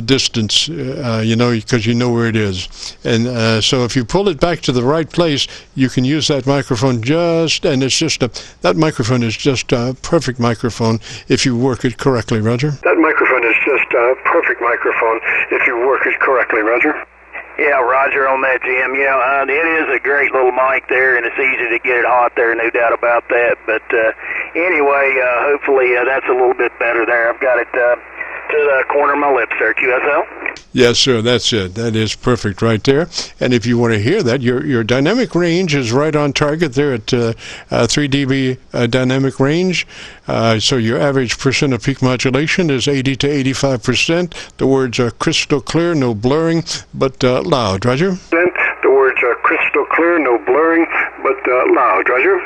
distance, because you know where it is. And so if you pull it back to the right place, you can use that microphone that microphone is just a perfect microphone if you work it correctly, Roger. That microphone is just a perfect microphone if you work it correctly, Roger. Yeah, Roger on that, Jim. It is a great little mic there, and it's easy to get it hot there, no doubt about that. But anyway, hopefully that's a little bit better there. I've got it to the corner of my lips there, QSL. Yes, sir, that's it. That is perfect right there. And if you want to hear that, your dynamic range is right on target there at 3 dB dynamic range. So your average percent of peak modulation is 80 to 85%. The words are crystal clear, no blurring, but loud. Roger? The words are crystal clear, no blurring, but loud. Roger?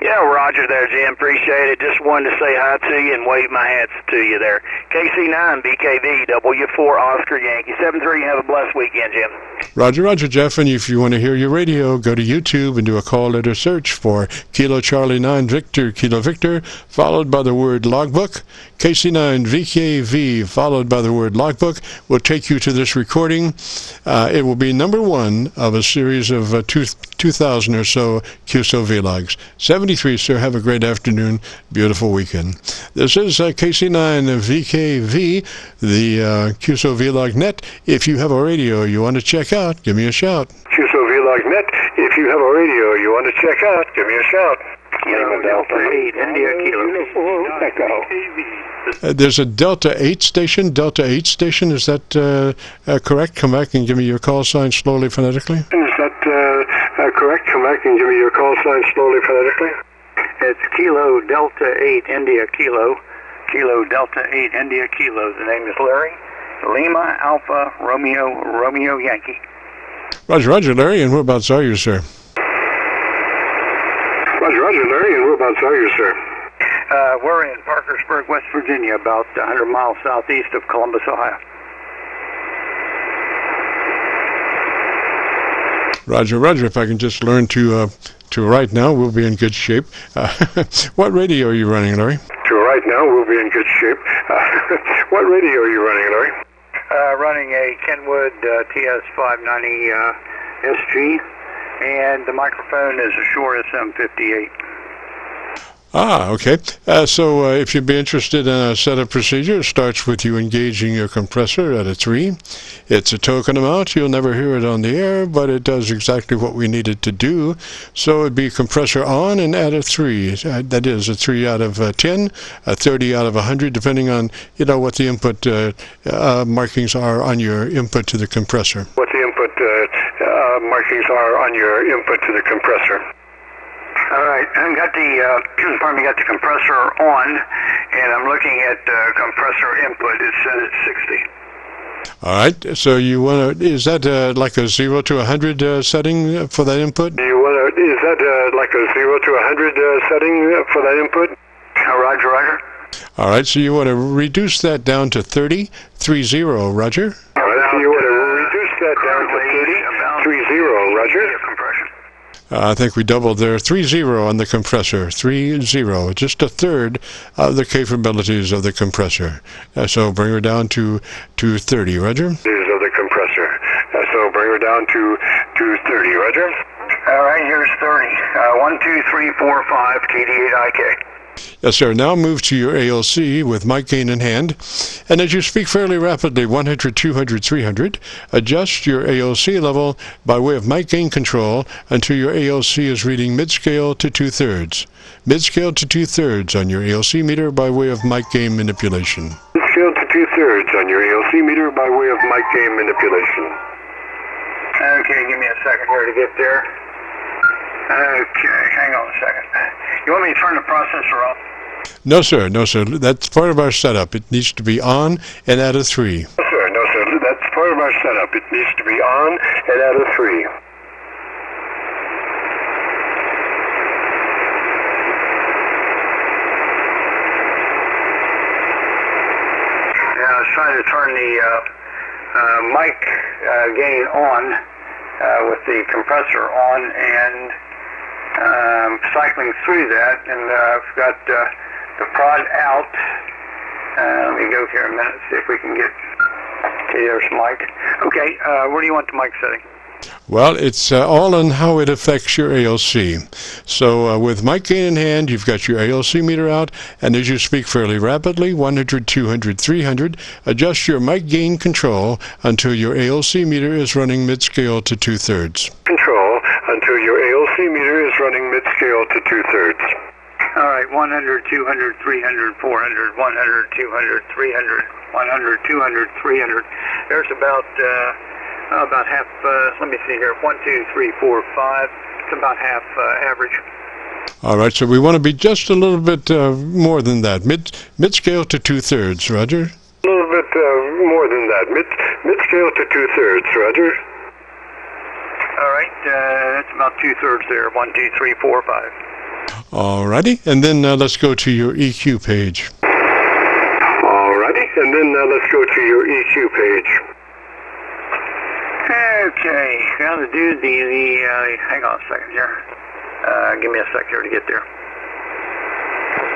Yeah, Roger there, Jim. Appreciate it. Just wanted to say hi to you and wave my hats to you there. KC9VKV, W4 Oscar Yankee 73. Have a blessed weekend, Jim. Roger, Jeff. And if you want to hear your radio, go to YouTube and do a call letter search for Kilo Charlie 9 Victor, Kilo Victor, followed by the word logbook. KC9VKV, followed by the word logbook, will take you to this recording. It will be number one of a series of 2,000 or so Qso-Vlogs. 73, sir. Have a great afternoon. Beautiful weekend. This is KC9VKV, the Qso-Vlog net. If you have a radio you want to check out, give me a shout. Qso-Vlog net. If you have a radio you want to check out, give me a shout. Kilo Delta 8, India Kilo. Echo. There's a Delta 8 station. Delta 8 station, is that correct? Come back and give me your call sign slowly, phonetically. Is that correct? Come back and give me your call sign slowly, phonetically. It's Kilo Delta 8, India Kilo. Kilo Delta 8, India Kilo. The name is Larry. Lima Alpha Romeo Yankee. Roger, Larry. And whereabouts are you, sir? Roger, Larry. And whereabouts are you, sir? We're in Parkersburg, West Virginia, about 100 miles southeast of Columbus, Ohio. Roger. If I can just learn to write now, we'll be in good shape. What radio are you running, Larry? To write now, we'll be in good shape. What radio are you running, Larry? Running a Kenwood TS590 SG, and the microphone is a Shure SM58. Okay. So if you'd be interested in a setup procedure, it starts with you engaging your compressor at a 3. It's a token amount. You'll never hear it on the air, but it does exactly what we need it to do. So it'd be compressor on and at a 3. That is a 3 out of 10, a 30 out of 100, depending on, what the input markings are on your input to the compressor. What the input markings are on your input to the compressor. All right, I've got the compressor on, and I'm looking at compressor input. It's set at 60. All right, so you want to, is that like a 0 to 100 setting for that input? Is that like a 0 to 100 setting for that input? Roger. All right, so you want to reduce that down to 30, 30, Roger. All right, so you want to reduce that down to 30, 30, Roger. I think we doubled there. 30 on the compressor. 30, just a third of the capabilities of the compressor. So bring her down to 30, Roger. Of the compressor. So bring her down to 30, Roger. All right, here's 30. 1, 2, 3, 4, 5, TD8IK. Yes, sir. Now move to your ALC with mic gain in hand. And as you speak fairly rapidly, 100, 200, 300, adjust your ALC level by way of mic gain control until your ALC is reading mid-scale to 2/3. Mid-scale to 2/3 on your ALC meter by way of mic gain manipulation. Mid-scale to 2/3 on your ALC meter by way of mic gain manipulation. Okay, give me a second here to get there. Okay, hang on a second. You want me to turn the processor off? No, sir. That's part of our setup. It needs to be on and at a 3. No, sir. That's part of our setup. It needs to be on and at a 3. Yeah, I was trying to turn the mic gain on with the compressor on, and cycling through that, and I've got the prod out. Let me go here a minute, see if we can get, okay, there's mic. Okay, where do you want the mic setting? Well, it's all on how it affects your ALC. So with mic gain in hand, you've got your ALC meter out, and as you speak fairly rapidly, 100, 200, 300, adjust your mic gain control until your ALC meter is running mid-scale to 2/3. Control until your ALC meter is running mid-scale to 2/3. All right, 100, 200, 300, 400, 100, 200, 300, 100, 200, 300. There's about half, let me see here, 1, 2, 3, 4, 5. It's about half average. All right, so we want to be just a little bit more than that. Mid-scale to 2/3, Roger. A little bit more than that. Mid-scale to 2/3, Roger. All right, that's about 2/3 there. 1, 2, 3, 4, 5. Alrighty, and then let's go to your EQ page. Alrighty, and then let's go to your EQ page. Okay, now to do the hang on a second here. Give me a sec here to get there.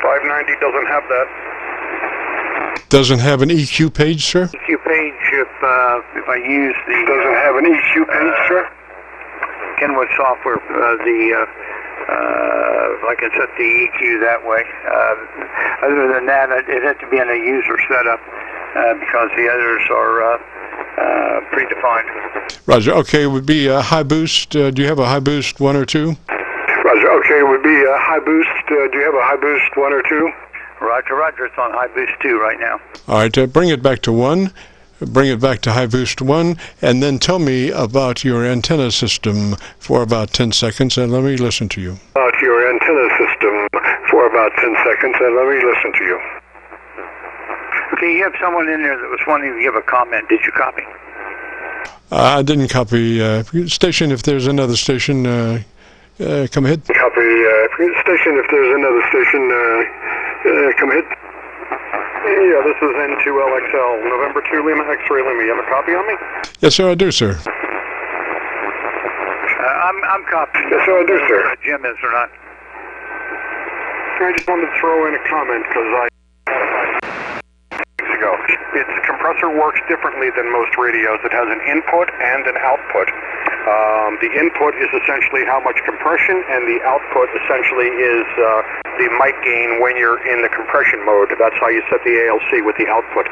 590 doesn't have that. Doesn't have an EQ page, sir? EQ page, if I use the... Doesn't have an EQ page, sir? Kenwood software, I can set the EQ that way. Other than that, it has to be in a user setup because the others are predefined. Roger. Okay, it would be a high boost. Do you have a high boost 1 or 2? Roger. Okay, it would be a high boost. Do you have a high boost 1 or 2? Roger, Roger. It's on high boost 2 right now. All right, bring it back to 1. Bring it back to high boost 1, and then tell me about your antenna system for about 10 seconds, and let me listen to you. About your antenna system for about 10 seconds, and let me listen to you. Okay, you have someone in there that was wanting to give a comment. Did you copy? I didn't copy station. If there's another station, come ahead. Copy station. If there's another station, come ahead. Yeah, this is N2LXL, November 2 Lima, X-ray Lima. You have a copy on me? Yes, sir, I do, sir. I'm copying. Yes, sir, I do, sir. Jim is or not? I just wanted to throw in a comment because ago. Its compressor works differently than most radios. It has an input and an output. The input is essentially how much compression, and the output essentially is the mic gain when you're in the compression mode. That's how you set the ALC with the output.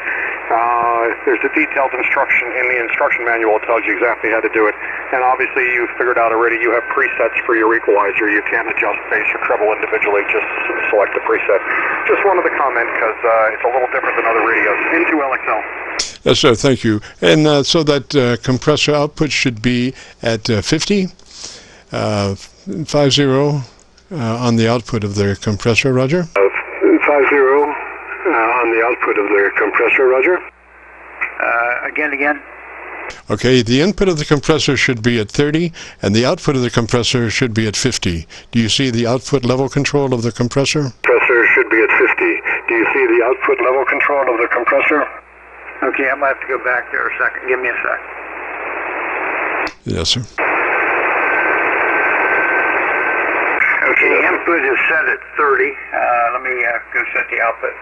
There's a detailed instruction in the instruction manual that tells you exactly how to do it. And obviously you've figured out already you have presets for your equalizer. You can't adjust bass or treble individually, just select the preset. Just wanted to comment because it's a little different than other radios. Into LXL. Yes, sir, thank you. And so that compressor output should be at 50, 50 on the output of the compressor, Roger? 50 on the output of the compressor, Roger. Again. Okay, the input of the compressor should be at 30, and the output of the compressor should be at 50. Do you see the output level control of the compressor? Compressor should be at 50. Do you see the output level control of the compressor? Okay, I'm going to have to go back there a second. Give me a sec. Yes, sir. Okay, input is set at 30. Let me go set the output.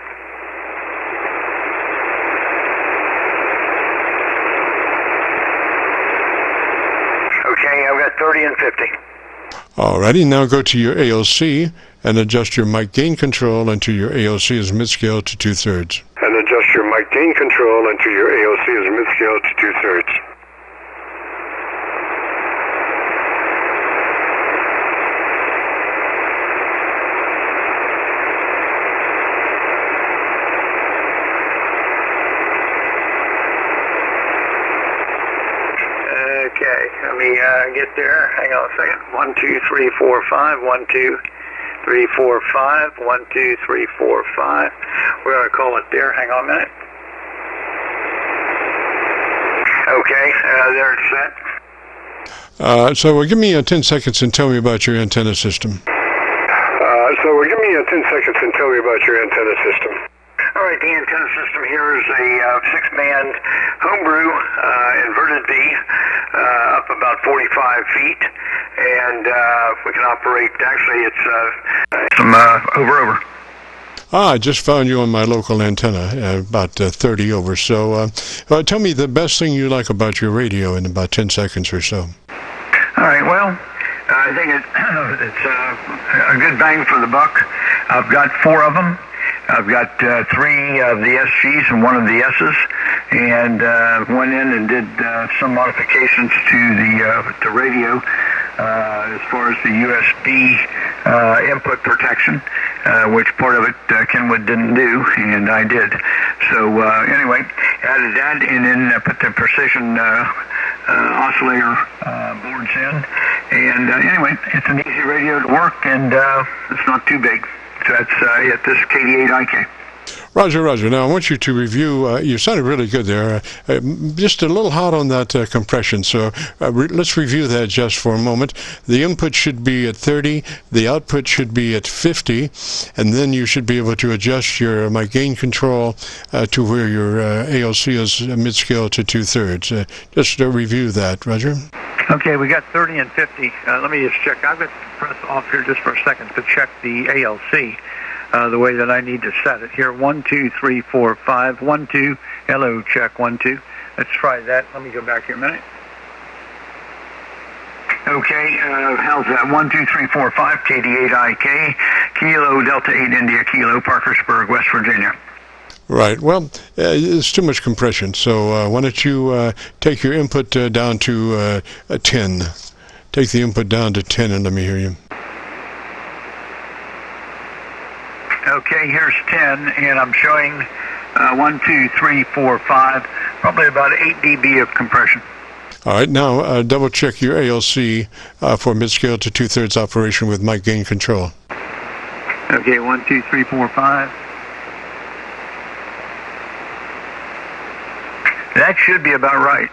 Okay, I've got 30 and 50. Alrighty, now go to your AOC and adjust your mic gain control into your AOC's mid-scale to 2/3. And adjust your mic gain control into your AOC's mid-scale to 2/3. Okay, let me get there. Hang on a second. 1, 2, 3, 4, 5. 1, 2, 3, 4, 5. 1, 2, 3, 4, 5. We're going to call it there. Hang on a minute. Okay, there it's set. So give me 10 seconds and tell me about your antenna system. Give me 10 seconds and tell me about your antenna system. All right, the antenna system here is a 6-band homebrew inverted V up about 45 feet, and we can operate, actually it's some over. I just found you on my local antenna, about 30 over. So tell me the best thing you like about your radio in about 10 seconds or so. All right, well, I think it's a good bang for the buck. I've got 4 of them. I've got 3 of the SGs and 1 of the S's, and went in and did some modifications to the radio as far as the USB input protection, which part of it Kenwood didn't do, and I did. So anyway, added that, and then put the precision oscillator boards in, and anyway, it's an easy radio to work, and it's not too big. So that's at this KD8IK. Roger, Roger. Now, I want you to review, you sounded really good there, just a little hot on that compression, so let's review that just for a moment. The input should be at 30, the output should be at 50, and then you should be able to adjust your mic gain control to where your ALC is mid-scale to 2/3. Just review that, Roger. Okay, we got 30 and 50. Let me just check. I've got to press off here just for a second to check the ALC the way that I need to set it. Here, 1, 2, 3, 4, 5, 1, 2. Hello, check, 1, 2. Let's try that. Let me go back here a minute. Okay, how's that? 1, 2, 3, 4, 5, KD8IK, Kilo Delta 8 India, Kilo, Parkersburg, West Virginia. Right. Well, it's too much compression, so why don't you take your input down to 10. Take the input down to 10 and let me hear you. Okay, here's 10, and I'm showing 1, 2, 3, 4, 5, probably about 8 dB of compression. All right, now double check your ALC for mid-scale to 2/3 operation with mic gain control. Okay, 1, 2, 3, 4, 5. That should be about right.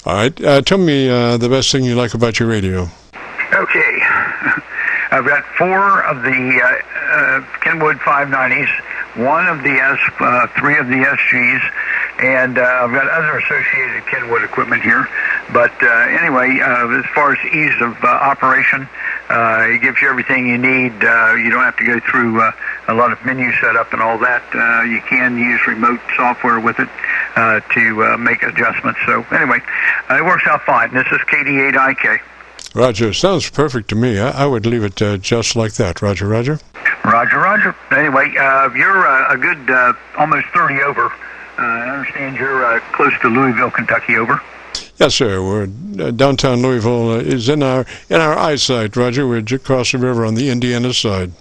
All right, tell me the best thing you like about your radio. Okay, I've got 4 of the Kenwood 590s, 1 of the S, 3 of the SGs, and I've got other associated Kenwood equipment here. But anyway, as far as ease of operation, it gives you everything you need. You don't have to go through a lot of menu setup and all that. You can use remote software with it to make adjustments. So anyway, it works out fine. This is KD8IK. Roger, sounds perfect to me. I would leave it just like that. Roger, Roger. Roger, Roger. Anyway, you're a good almost 30 over. I understand you're close to Louisville, Kentucky, over. Yes, sir. We're downtown Louisville is in our eyesight, Roger. We're just across the river on the Indiana side.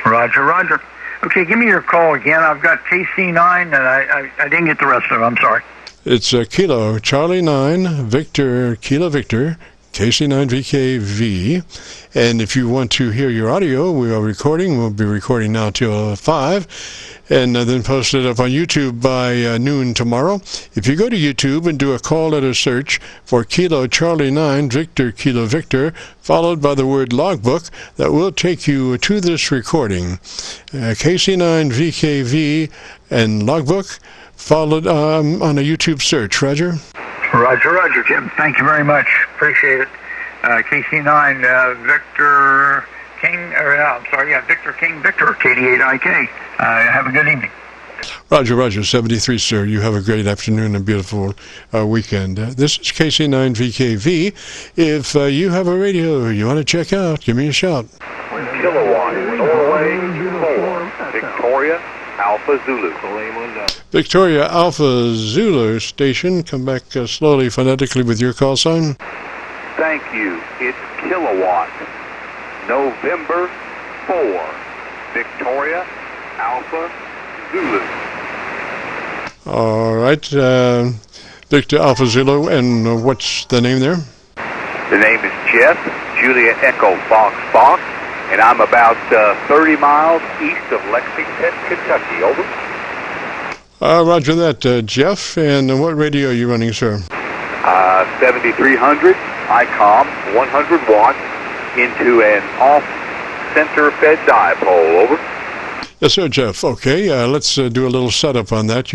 Roger, Roger. Okay, give me your call again. I've got KC9, and I didn't get the rest of it. I'm sorry. It's Kilo Charlie 9 Victor Kilo Victor KC9VKV. And if you want to hear your audio, we are recording. We'll be recording now till 5. And then post it up on YouTube by noon tomorrow. If you go to YouTube and do a call letter search for Kilo Charlie 9 Victor Kilo Victor, followed by the word logbook, that will take you to this recording. KC9VKV and logbook, followed on a YouTube search. Roger? Roger, Roger, Jim. Thank you very much. Appreciate it. KC9 Victor King, Victor King Victor, KD8IK. Have a good evening. Roger, Roger, 73, sir. You have a great afternoon and beautiful weekend. This is KC9VKV. If you have a radio you want to check out, give me a shout. Kilowatt, Norway 4, Victoria, Alpha Zulu. Victoria Alpha Zulu station. Come back slowly, phonetically with your call sign. Thank you. It's Kilowatt, November 4, Victoria, Alpha Zulu. All right, Victor Alpha Zulu, and what's the name there? The name is Jeff, Julia Echo Fox Fox, and I'm about 30 miles east of Lexington, Kentucky. Over. Roger that, Jeff. And what radio are you running, sir? 7300 ICOM, 100 watts into an off-center fed dipole. Over. Yes, sir, Jeff. Okay, let's do a little setup on that.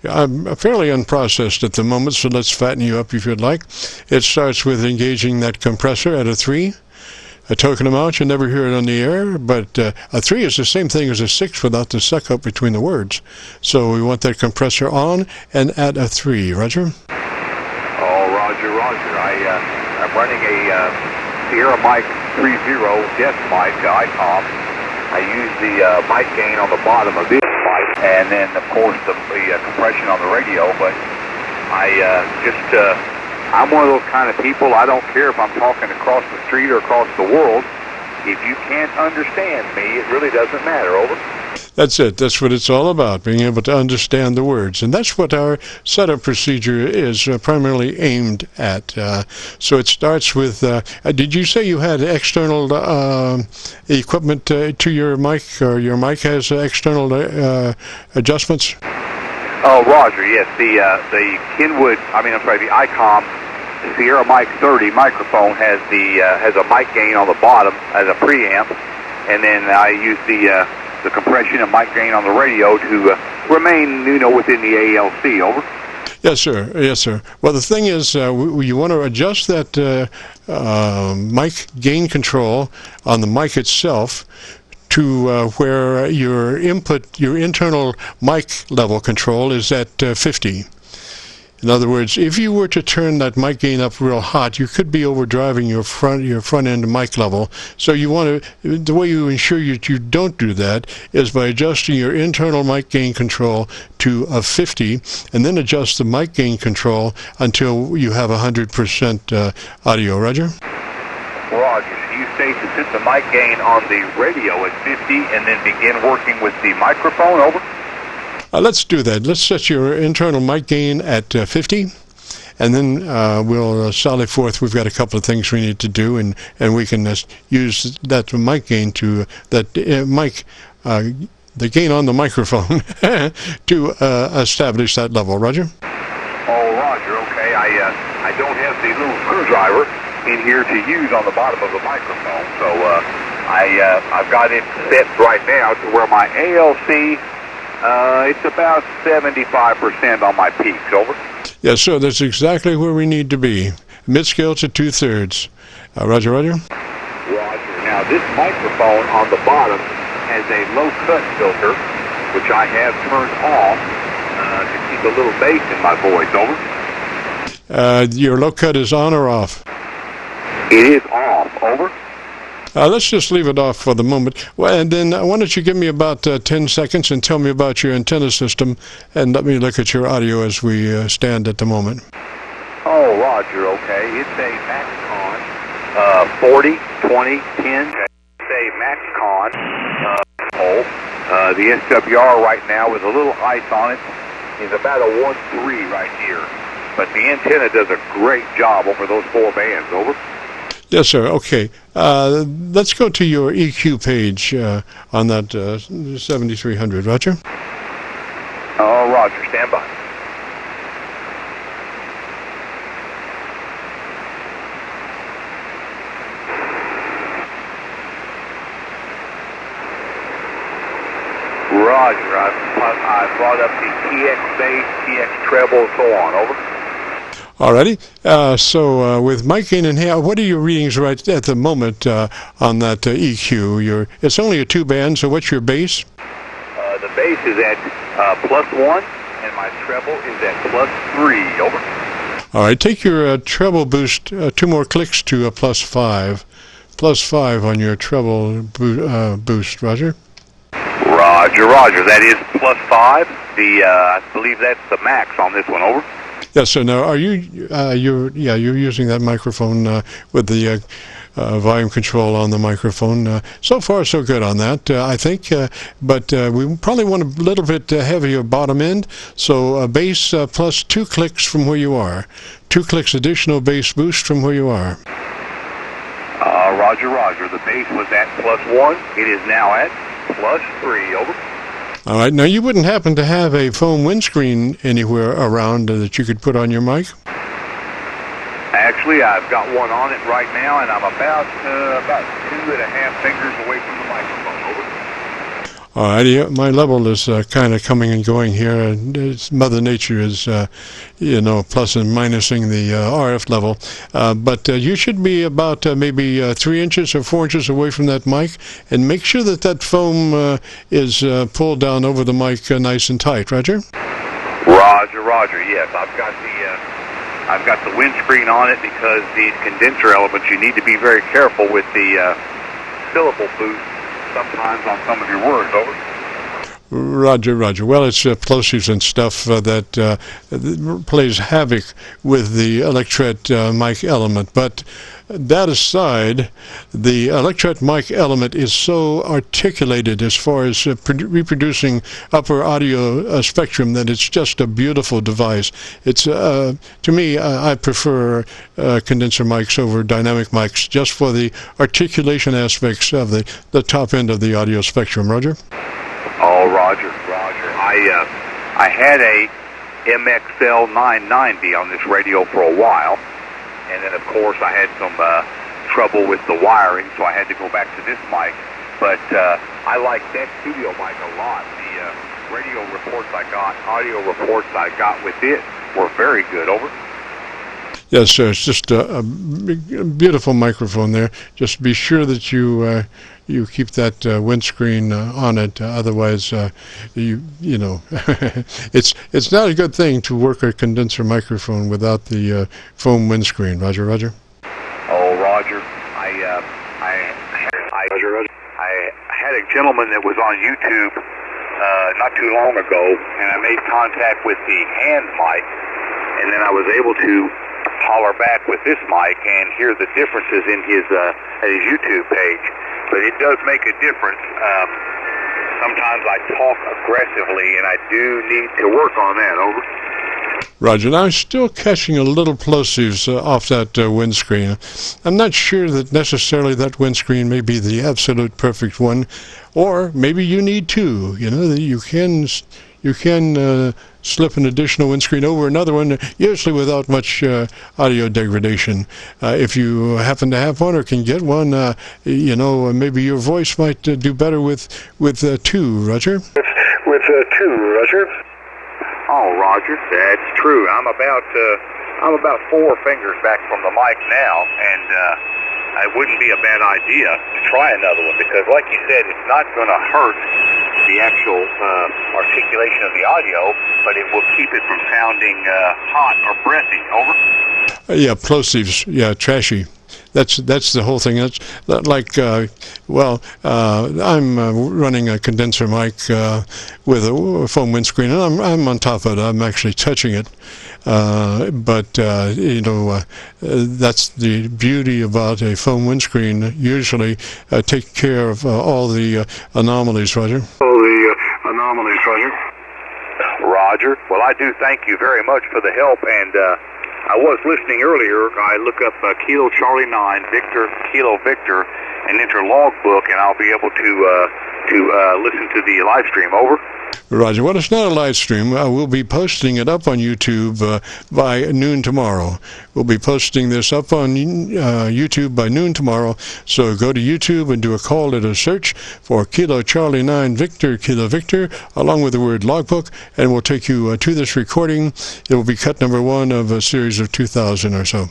I'm fairly unprocessed at the moment, so let's fatten you up if you'd like. It starts with engaging that compressor at a 3. A token amount, you never hear it on the air, but a 3 is the same thing as a 6 without the suck-up between the words. So we want that compressor on and at a 3. Roger? Oh, Roger, Roger. I'm running a Sierra Mic 30 desk mic ICOM. I use the mic gain on the bottom of this mic, and then, of course, the compression on the radio, but I'm one of those kind of people. I don't care if I'm talking across the street or across the world. If you can't understand me, it really doesn't matter. Over. That's it. That's what it's all about, being able to understand the words. And that's what our setup procedure is primarily aimed at. So it starts with, did you say you had external equipment to your mic, or your mic has external adjustments? Oh, Roger, yes. The ICOM Sierra Mic 30 microphone has a mic gain on the bottom as a preamp, and then I use the compression and mic gain on the radio to remain, within the ALC. Over. Yes, sir. Yes, sir. Well, the thing is, you want to adjust that mic gain control on the mic itself to where your internal mic level control is at 50. In other words, if you were to turn that mic gain up real hot, you could be overdriving your front end mic level. So you want to, the way you ensure you don't do that is by adjusting your internal mic gain control to a 50, and then adjust the mic gain control until you have 100% audio. Roger? Roger. So you say to set the mic gain on the radio at 50 and then begin working with the microphone. Over. Let's do that. Let's set your internal mic gain at 50, and then we'll sally forth. We've got a couple of things we need to do, and we can use that mic gain to the gain on the microphone to establish that level. Roger? Oh, Roger. Okay. I don't have the little screwdriver in here to use on the bottom of the microphone, so I've got it set right now to where my ALC. It's about 75% on my peaks. Over. Yes, so that's exactly where we need to be. Mid-scale to 2/3. Roger, Roger. Roger. Now, this microphone on the bottom has a low-cut filter, which I have turned off to keep a little bass in my voice. Over. Your low cut is on or off? It is off. Over. Let's just leave it off for the moment. Well, and then why don't you give me about 10 seconds and tell me about your antenna system, and let me look at your audio as we stand at the moment. Oh, Roger, okay. It's a MaxCon 40, 20, 10. It's a MaxCon hole. The SWR right now with a little ice on it is about a 1.3 right here. But the antenna does a great job over those 4 bands. Over. Yes, sir. Okay. Let's go to your EQ page on that 7300. Roger? Oh, Roger. Stand by. Roger. I brought up the TX bass, TX treble, and so on. Over. Alrighty. So with mic gain and hair, what are your readings right at the moment on that EQ? It's only a 2-band, so what's your bass? The bass is at +1, and my treble is at +3. Over. All right. Take your treble boost 2 more clicks to a +5. +5 on your treble boost. Roger? Roger, Roger. That is +5. I believe that's the max on this one. Over. Yes, so now are you're using that microphone with the volume control on the microphone. So far, so good on that, I think. But we probably want a little bit heavier bottom end. So bass plus 2 clicks from where you are. 2 clicks additional bass boost from where you are. Roger, Roger. The bass was at +1. It is now at +3. Over. All right. Now, you wouldn't happen to have a foam windscreen anywhere around that you could put on your mic? Actually, I've got one on it right now, and I'm about 2.5 fingers away from the microphone. Over. All right. My level is kind of coming and going here. Mother Nature is, plus and minusing the RF level. But you should be about maybe 3 inches or 4 inches away from that mic, and make sure that foam is pulled down over the mic nice and tight. Roger? Roger, Roger. Yes, I've got the windscreen on it because these condenser elements, you need to be very careful with the syllable boost sometimes on some of your words. Over. Roger, Roger. Well, it's plosives and stuff that plays havoc with the electret mic element. But that aside, the electret mic element is so articulated as far as reproducing upper audio spectrum that it's just a beautiful device. It's to me, I prefer condenser mics over dynamic mics just for the articulation aspects of the top end of the audio spectrum. Roger? Oh, Roger. I had a MXL 990 on this radio for a while, and then of course I had some trouble with the wiring, so I had to go back to this mic. But I like that studio mic a lot. The radio reports I got, audio reports I got with it were very good. Over. Yes, sir. It's just a beautiful microphone there. Just be sure that you keep that windscreen on it. Otherwise, you know, it's not a good thing to work a condenser microphone without the foam windscreen. Roger, Roger. Oh, Roger. I had a gentleman that was on YouTube not too long ago, and I made contact with the hand mic, and then I was able to holler back with this mic and hear the differences in his YouTube page. But it does make a difference. Sometimes I talk aggressively, and I do need to work on that. Over. Roger. Now, I'm still catching a little plosives off that windscreen. I'm not sure that necessarily that windscreen may be the absolute perfect one, or maybe you need two. You know, you can slip an additional windscreen over another one, usually without much audio degradation. If you happen to have one or can get one, you know, maybe your voice might do better with two, Roger. With two, Roger. Oh, Roger, that's true. I'm about 4 fingers back from the mic now, and it wouldn't be a bad idea to try another one because, like you said, it's not going to hurt the actual articulation of the audio, but it will keep it from sounding hot or breathy. Over. Yeah, plosives. Yeah, trashy. That's the whole thing. That's like, I'm running a condenser mic with a foam windscreen, and I'm on top of it. I'm actually touching it. But you know, that's the beauty about a foam windscreen. Usually take care of all the anomalies, Roger. Roger. Well, I do thank you very much for the help, and I was listening earlier. I look up Kilo Charlie 9 Victor Kilo Victor and enter logbook, and I'll be able to listen to the live stream. Over. Roger. Well, it's not a live stream. We'll be posting it up on YouTube by noon tomorrow. We'll be posting this up on YouTube by noon tomorrow. So go to YouTube and do a call to a search for Kilo Charlie 9 Victor Kilo Victor, along with the word logbook, and we'll take you to this recording. It will be cut number 1 of a series of 2,000 or so.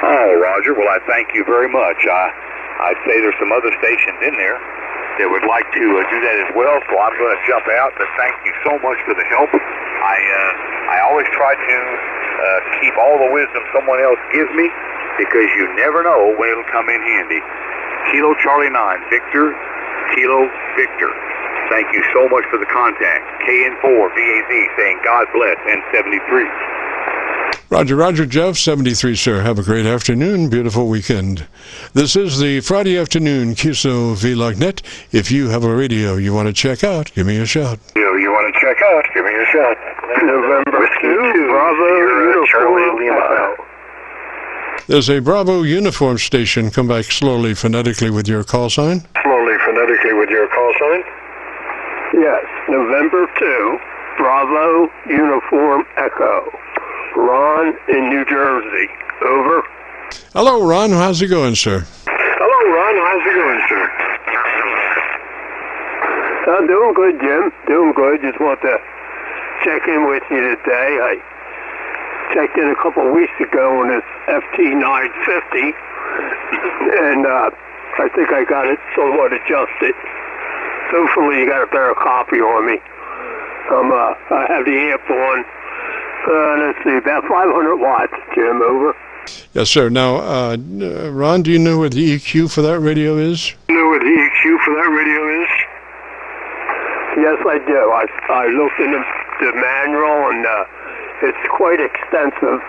Oh, Roger. Well, I thank you very much. I'd say there's some other stations in there that would like to do that as well, so I'm going to jump out, but thank you so much for the help. I always try to keep all the wisdom someone else gives me, because you never know when it'll come in handy. Kilo Charlie 9 Victor Kilo Victor. Thank you so much for the contact. KN4 VAZ saying God bless N73. Roger, Roger, Jeff, 73, sir. Have a great afternoon, beautiful weekend. This is the Friday afternoon Qso-Vlog net. If you have a radio you want to check out, give me a shout. November 2, Bravo, Uniform, Echo. There's a Bravo uniform station. Come back slowly, phonetically with your call sign. Yes, November 2, Bravo, Uniform, Echo. Ron in New Jersey. Over. Hello, Ron. How's it going, sir? Doing good, Jim. Doing good. Just want to check in with you today. I checked in a couple of weeks ago on this FT950, and I think I got it somewhat adjusted. Hopefully you got a better copy on me. I have the amp on. Let's see, about 500 watts, Jim. Over. Yes, sir. Now, Ron, do you know where the EQ for that radio is? Know where the EQ for that radio is? Yes, I do. I looked in the manual, and it's quite extensive.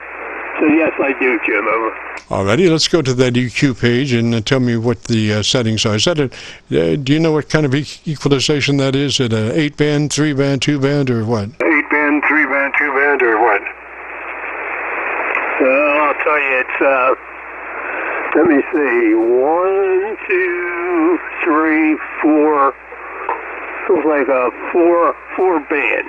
So yes, I do, Jim. Over. Alrighty, let's go to that EQ page and tell me what the settings are. Is that do you know what kind of equalization that is? Is it an 8-band, 3-band, 2-band, or what? 8-band, 3-band, 2-band, or what? I'll tell you, it's, let me see, 1, 2, 3, 4, looks like a 4-band.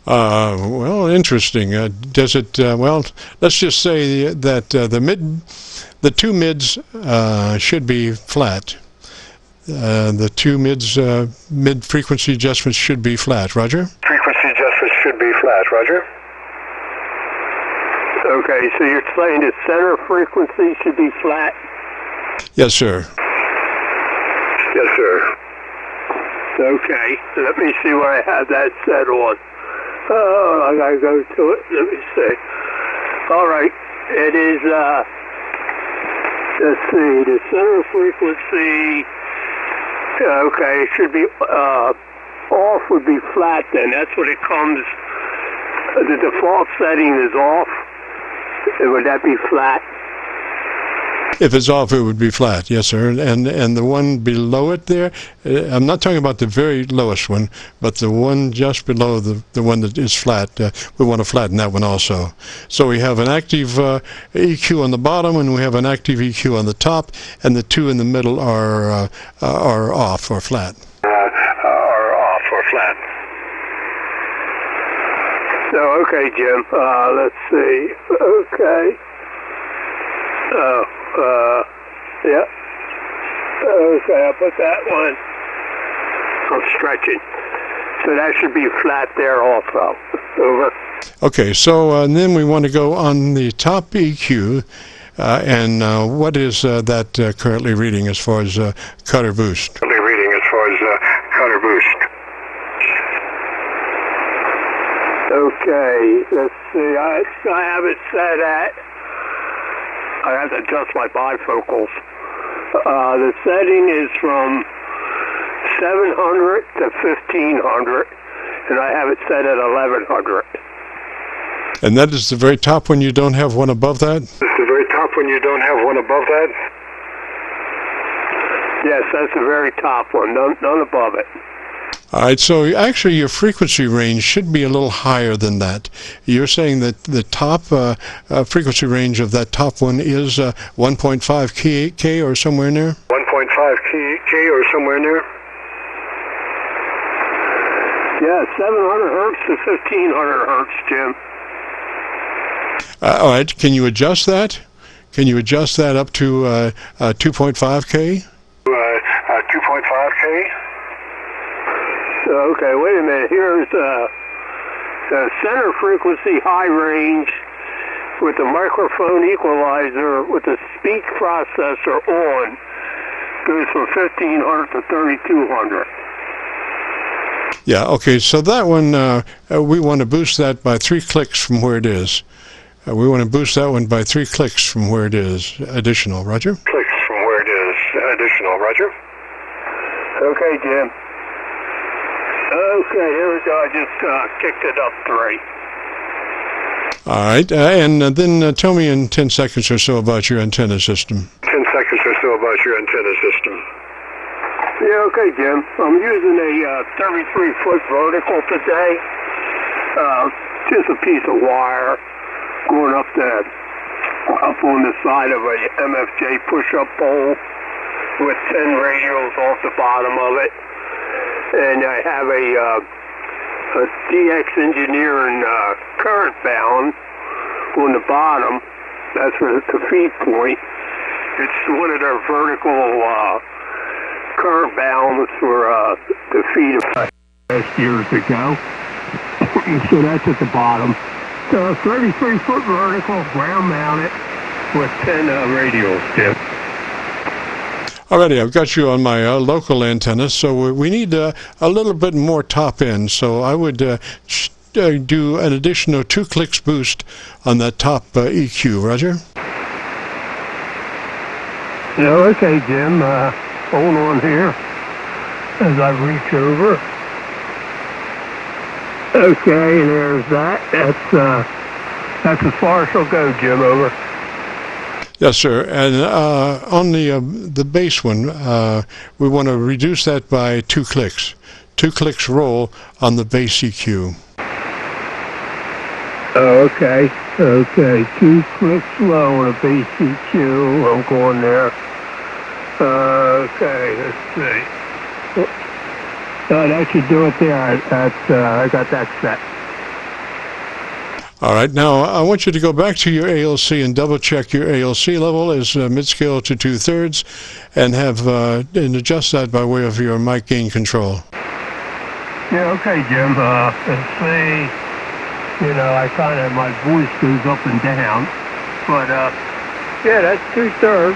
Well, interesting. Does it, well, let's just say that the two mids should be flat. The two mids, mid-frequency adjustments should be flat. Roger? Frequency adjustments should be flat. Roger? Okay, so you're saying the center frequency should be flat? Yes, sir. Yes, sir. Okay, let me see where I have that set on. Oh, I gotta go to it. Let me see. All right, it is, let's see, the center frequency, okay, it should be, off would be flat then. That's what it comes, the default setting is off. Would that be flat? If it's off, it would be flat, yes, sir. And the one below it there, I'm not talking about the very lowest one, but the one just below the one that is flat, we want to flatten that one also. So we have an active EQ on the bottom, and we have an active EQ on the top, and the two in the middle are off or flat. Are off or flat. So, okay, Jim, let's see. Okay. Yeah. Okay, I'll put that one. I'm stretching. So that should be flat there also. Over. Okay, so and then we want to go on the top EQ, and what is that currently reading as far as cutter boost? Currently reading as far as cutter boost. Okay, let's see. I have it set at, I have to adjust my bifocals. The setting is from 700 to 1500, and I have it set at 1100. And that is the very top one, you don't have one above that? That's the very top one, you don't have one above that? Yes, that's the very top one, none above it. All right, so actually your frequency range should be a little higher than that. You're saying that the top frequency range of that top one is 1.5 K or somewhere in there? 1.5 K or somewhere in there? Yeah, 700 hertz to 1500 hertz, Jim. All right, can you adjust that? Can you adjust that up to 2.5 K? 2.5 K? Okay, wait a minute. Here's the center frequency high range with the microphone equalizer with the speech processor on goes from 1500 to 3200. Yeah, okay, so that one, we want to boost that by 3 clicks from where it is. We want to boost that one by 3 clicks from where it is. Additional, Roger? Clicks from where it is. Additional, Roger? Okay, Jim. Okay, here we go. I just kicked it up 3. All right, and then tell me in 10 seconds or so about your antenna system. 10 seconds or so about your antenna system. Yeah, okay, Jim. I'm using a 33-foot vertical today. Just a piece of wire going up on the side of a MFJ push-up pole with 10 radials off the bottom of it. And I have a DX Engineering current bound on the bottom. That's where the feed point. It's one of their vertical current bounds for the feed of last years ago. So that's at the bottom. So 33-foot vertical, ground mounted with 10 radials, Jim. Alrighty, I've got you on my local antenna, so we need a little bit more top end. So I would do an additional 2 clicks boost on that top EQ, Roger? Yeah, okay, Jim. Hold on here as I reach over. Okay, there's that. That's as far as she'll go, Jim. Over. Yes, sir. And on the base one, we want to reduce that by 2 clicks. 2 clicks roll on the base EQ. Okay. 2 clicks low on a base EQ. I'm going there. Okay, let's see. That should do it there. I got that set. All right, now I want you to go back to your ALC and double check your ALC level as mid-scale to 2/3 and and adjust that by way of your mic gain control. Yeah, okay, Jim. Let's see. I my voice goes up and down, but yeah, that's 2/3.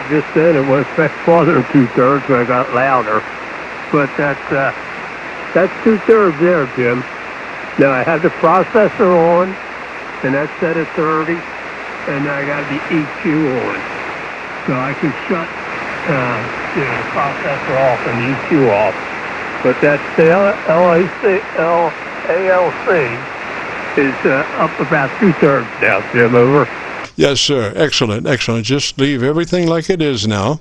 Just then it was farther than 2/3 when I got louder, but that's 2/3 there, Jim. Now I have the processor on, and that's set at 30, and I got the EQ on, so I can shut the processor off and the EQ off. But that's the ALC is up about 2/3 now, Jim. Over. Yes, sir. Excellent. Just leave everything like it is now,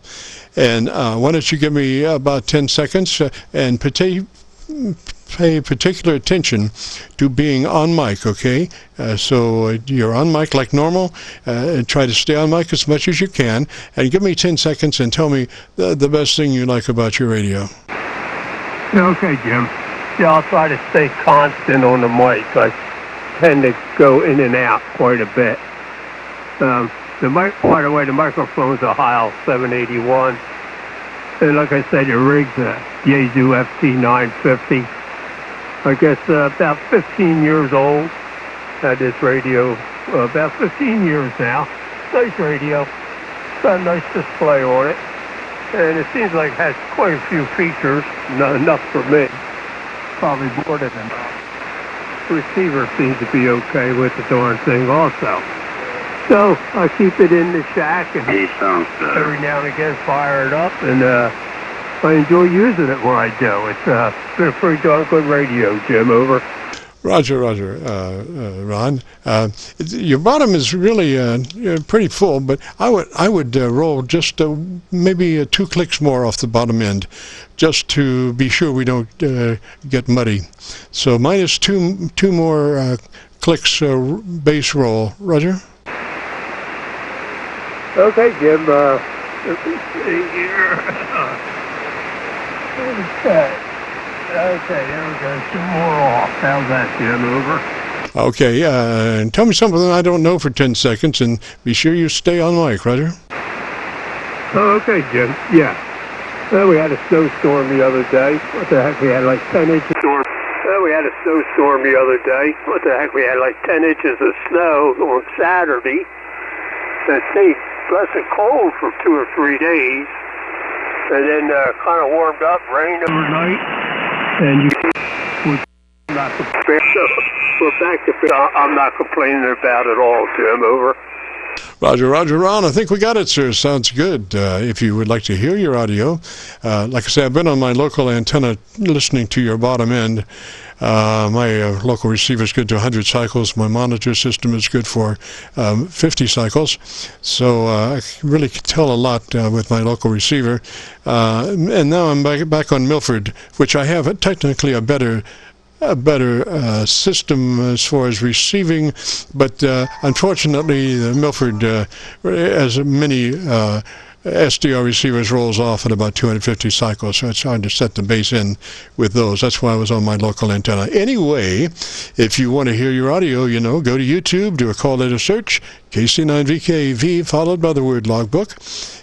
and why don't you give me about 10 seconds and pay particular attention to being on mic, okay? So you're on mic like normal, and try to stay on mic as much as you can, and give me 10 seconds and tell me the best thing you like about your radio. Okay, Jim. Yeah, I'll try to stay constant on the mic. I tend to go in and out quite a bit. By the way, the microphone's a Heil 781. And like I said, your rig's a Yaesu FT950. I guess about 15 years old. Had this radio about 15 years now. Nice radio. Got a nice display on it. And it seems like it has quite a few features. Not enough for me. Probably more than enough. Receiver seems to be okay with the darn thing also. So I keep it in the shack and every now and again fire it up, and I enjoy using it where I do. It's been a pretty darn good radio, Jim. Over. Roger, Ron. Your bottom is really pretty full, but I would roll just maybe 2 clicks more off the bottom end, just to be sure we don't get muddy. So minus two more clicks base roll. Roger. Okay, Jim. Let me see here. Okay, there we go. 2 more off. How's that, Jim? Over. Okay, and tell me something I don't know for 10 seconds, and be sure you stay on mic, Roger. Oh, okay, Jim. Yeah. Well, we had a snowstorm the other day. What the heck? We had like 10 inches. We had a snowstorm the other day. What the heck? We had like 10 inches of snow on Saturday. It stayed blessed cold for 2 or 3 days, and then kind of warmed up, rained overnight, and we're not complaining. So we're back to. I'm not complaining about it all, Jim. Over. Roger, Ron. I think we got it, sir. Sounds good. If you would like to hear your audio, like I said, I've been on my local antenna listening to your bottom end. My local receiver is good to 100 cycles. My monitor system is good for 50 cycles. So I really can tell a lot with my local receiver. And now I'm back on Milford, which I have technically a better system as far as receiving, but unfortunately the Milford, as many SDR receivers, rolls off at about 250 cycles, so it's hard to set the base in with those. That's why I was on my local antenna. Anyway, if you want to hear your audio, go to YouTube, do a call letter search, KC9VKV, followed by the word logbook,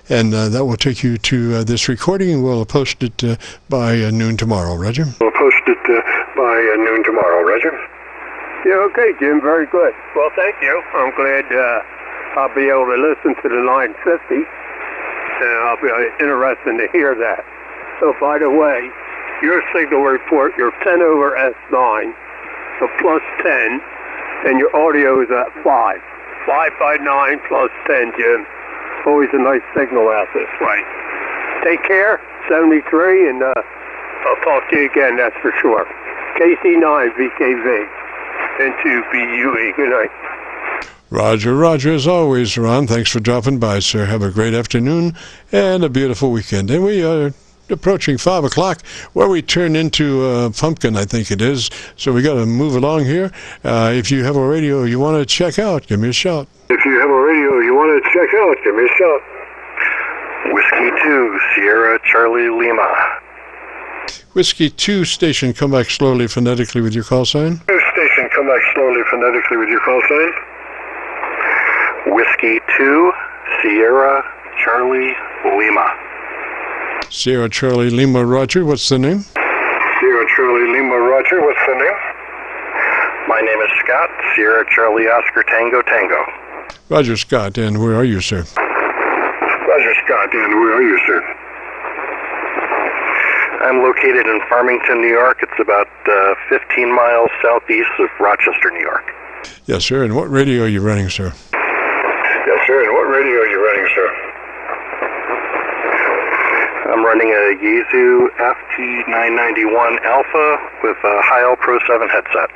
and that will take you to this recording. We'll post it by noon tomorrow. Roger? We'll post it by noon tomorrow. Roger? Yeah, okay, Jim. Very good. Well, thank you. I'm glad I'll be able to listen to the 950. I'll be interested to hear that. So, by the way, your signal report, your 10 over S9, a +10, and your audio is at 5. 559 +10, Jim. Always a nice signal out this way. Take care, 73, and I'll talk to you again, that's for sure. KC9VKV, N2BUE. Good night. Roger, Roger, as always, Ron. Thanks for dropping by, sir. Have a great afternoon and a beautiful weekend. And we are approaching 5 o'clock, where we turn into Pumpkin, I think it is. So we got to move along here. If you have a radio you want to check out, give me a shout. If you have a radio you want to check out, give me a shout. Whiskey 2, Sierra Charlie Lima. Whiskey 2 station, come back slowly phonetically with your call sign. 2 station, come back slowly phonetically with your call sign. Whiskey 2, Sierra Charlie Lima. Sierra Charlie Lima, Roger. What's the name? Sierra Charlie Lima, Roger. What's the name? My name is Scott, Sierra Charlie Oscar Tango Tango. Roger, Scott. And where are you, sir? Roger, Scott. And where are you, sir? I'm located in Farmington, New York. It's about 15 miles southeast of Rochester, New York. Yes, sir. And what radio are you running, sir? Yes, sir. And what radio are you running, sir? I'm running a Yaesu FT991 Alpha with a Heil Pro 7 headset.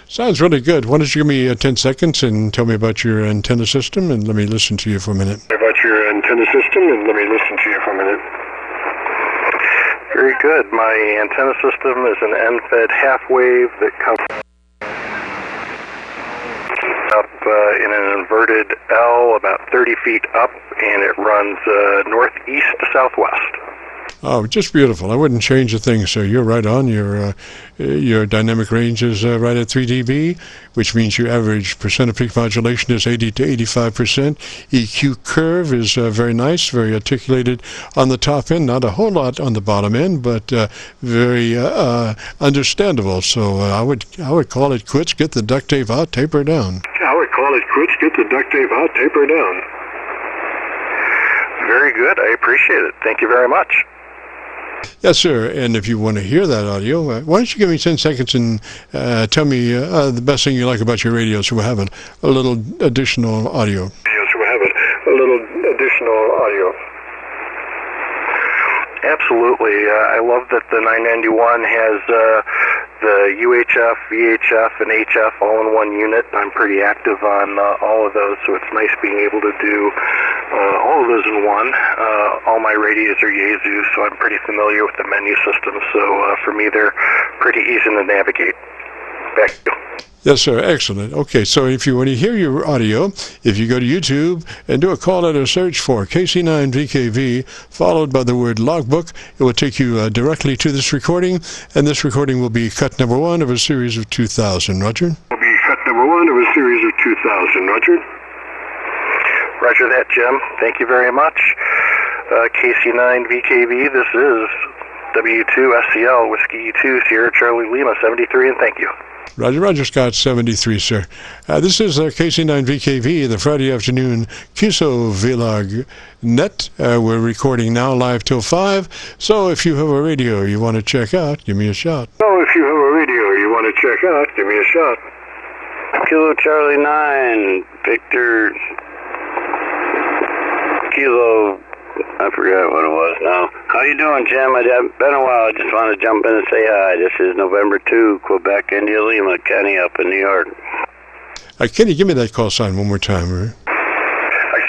Sounds really good. Why don't you give me 10 seconds and tell me about your antenna system, and let me listen to you for a minute. About your antenna system, and let me listen to you for a minute. Very good. My antenna system is an end-fed half-wave that comes up in an inverted L about 30 feet up, and it runs northeast to southwest. Oh, just beautiful. I wouldn't change a thing, sir. You're right on. Your dynamic range is right at 3 dB, which means your average percent of peak modulation is 80 to 85%. EQ curve is very nice, very articulated on the top end. Not a whole lot on the bottom end, but very understandable. So I would call it quits. Get the duct tape out, taper down. I would call it quits. Get the duct tape out, taper down. Very good. I appreciate it. Thank you very much. Yes, sir. And if you want to hear that audio, why don't you give me 10 seconds and tell me the best thing you like about your radio, so we'll have a little additional audio. Absolutely. I love that the 991 has the UHF, VHF, and HF all in one unit. I'm pretty active on all of those, so it's nice being able to do all of those in one. All my radios are Yaesu, so I'm pretty familiar with the menu system, so for me they're pretty easy to navigate. Back to you. Yes, sir. Excellent. Okay, so if you want to hear your audio, if you go to YouTube and do a call out or search for KC9VKV, followed by the word logbook, it will take you directly to this recording, and this recording will be cut number 1 of a series of 2,000. Roger? Will be cut number 1 of a series of 2,000. Roger? Roger that, Jim. Thank you very much. KC9VKV, this is W2SCL, Whiskey 2, Sierra Charlie Lima, 73, and thank you. Roger, Roger, Scott, 73, sir. This is KC9VKV, the Friday afternoon Qso-Vlog net. We're recording now live till 5, so if you have a radio you want to check out, give me a shout. So if you have a radio you want to check out, give me a shout. Kilo Charlie 9, Victor, Kilo, I forgot what it was now. How you doing, Jim? It's been a while. I just want to jump in and say hi. This is November 2, Quebec, India, Lima, Kenny up in New York. Kenny, give me that call sign one more time, right?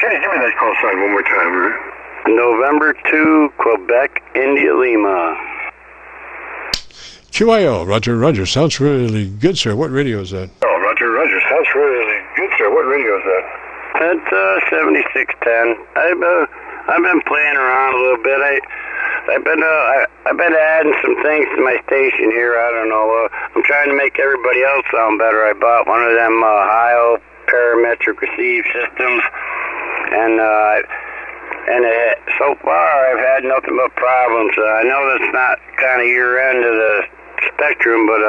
Kenny, give me that call sign one more time, right? November 2, Quebec, India, Lima. QIO, Roger, Roger. Sounds really good, sir. What radio is that? Oh, Roger, Roger. Sounds really good, sir. What radio is that? That's 7610. I've been playing around a little bit. I've been adding some things to my station here. I don't know. I'm trying to make everybody else sound better. I bought one of them Heil parametric receive systems, and so far I've had nothing but problems. I know that's not kind of your end of the spectrum, but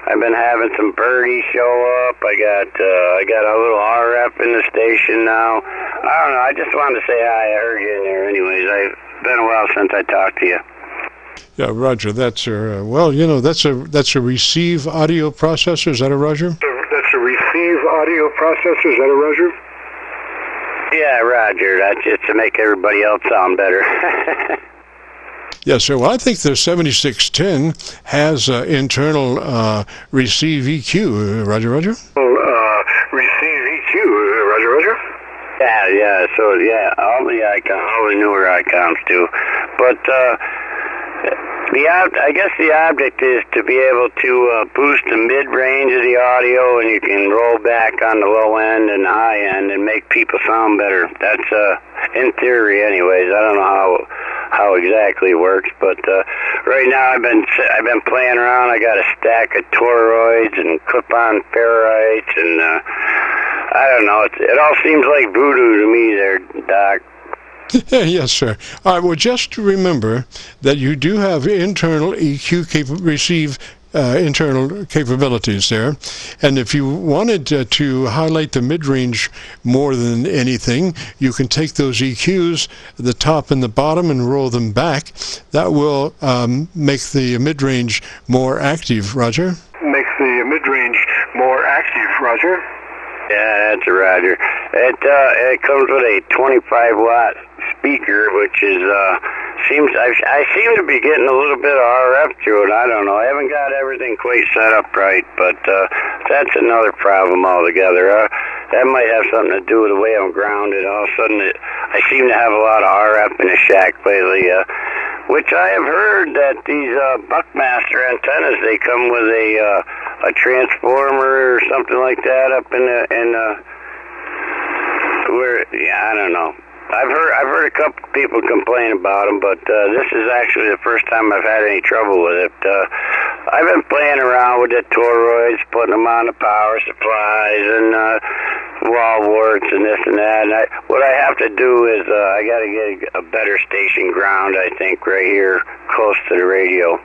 I've been having some birdies show up. I got a little RF in the station now. I don't know. I just wanted to say hi. I heard you in there. Anyways, it's been a while since I talked to you. Yeah, Roger. That's well, that's a receive audio processor. Is that a Roger? That's a receive audio processor. Is that a Roger? Yeah, Roger. That's just to make everybody else sound better. Yes, sir. Well, I think the 7610 has internal receive EQ. Roger. Receive EQ. Roger. Yeah. So all the newer icons do, but I guess the object is to be able to boost the mid-range of the audio, and you can roll back on the low end and high end and make people sound better. That's in theory, anyways. I don't know how exactly it works, but right now I've been playing around. I got a stack of toroids and clip-on ferrites, and I don't know. It all seems like voodoo to me, there, Doc. Yes, sir. All right, well, just remember that you do have internal EQ receive internal capabilities there. And if you wanted to highlight the mid-range more than anything, you can take those EQs, the top and the bottom, and roll them back. That will make the mid-range more active, Roger. Makes the mid-range more active, Roger. Yeah, that's a Roger. It comes with a 25-watt speaker, which is I seem to be getting a little bit of RF through it. I don't know. I haven't got everything quite set up right, but that's another problem altogether. That might have something to do with the way I'm grounded. All of a sudden, I seem to have a lot of RF in the shack lately, which I have heard that these Buckmaster antennas, they come with a transformer or something like that up in the where, yeah, I don't know. I've heard a couple people complain about them, but this is actually the first time I've had any trouble with it. I've been playing around with the toroids, putting them on the power supplies and wall warts and this and that. And what I have to do is I got to get a better station ground, I think, right here close to the radio.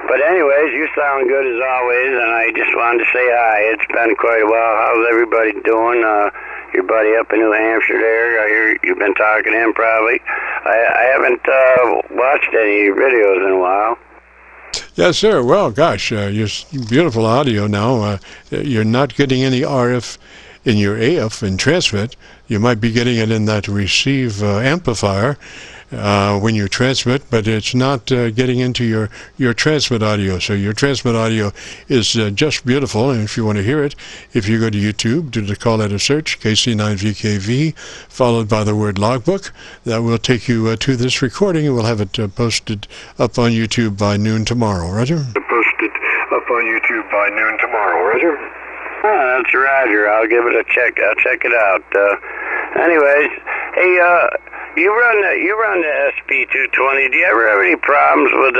But anyways, you sound good as always, and I just wanted to say hi. It's been quite a while. How's everybody doing? Your buddy up in New Hampshire there, I hear you've been talking to him probably. I haven't watched any videos in a while. Yes, sir. Well, gosh, you're beautiful audio now. You're not getting any RF in your AF and transmit. You might be getting it in that receive amplifier when you transmit, but it's not getting into your transmit audio. So your transmit audio is just beautiful, and if you want to hear it, if you go to YouTube, do the call letter search, KC9VKV, followed by the word logbook, that will take you to this recording, and we'll have it posted up on YouTube by noon tomorrow. Roger? Posted up on YouTube by noon tomorrow. Roger? Oh, that's Roger. I'll give it a check. I'll check it out. Anyways, hey, you run the SP220. Do you ever have any problems with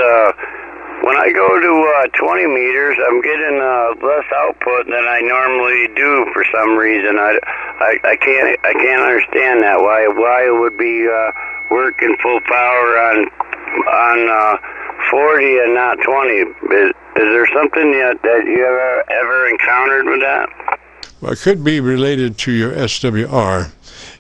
when I go to 20 meters? I'm getting less output than I normally do for some reason. I can't understand that. Why it would be working full power on 40 and not 20? Is there something that you ever encountered with that? Well, it could be related to your SWR.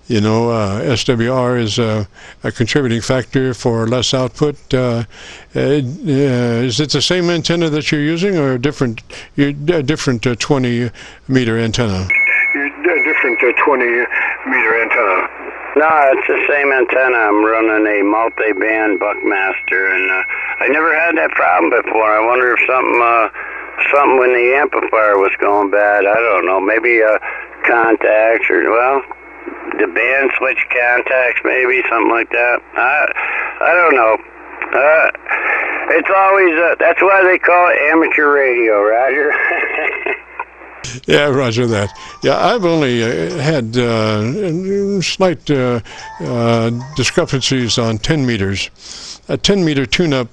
You know, SWR is a contributing factor for less output. Is it the same antenna that you're using, or a different 20-meter antenna? A different 20-meter antenna. No, it's the same antenna. I'm running a multi-band Buckmaster, and I never had that problem before. I wonder if something when the amplifier was going bad. I don't know. Maybe contacts or, well, the band switch contacts, maybe something like that. I don't know. It's always that's why they call it amateur radio, Roger. Yeah, Roger that. Yeah, I've only had slight discrepancies on 10 meters. A 10-meter tune-up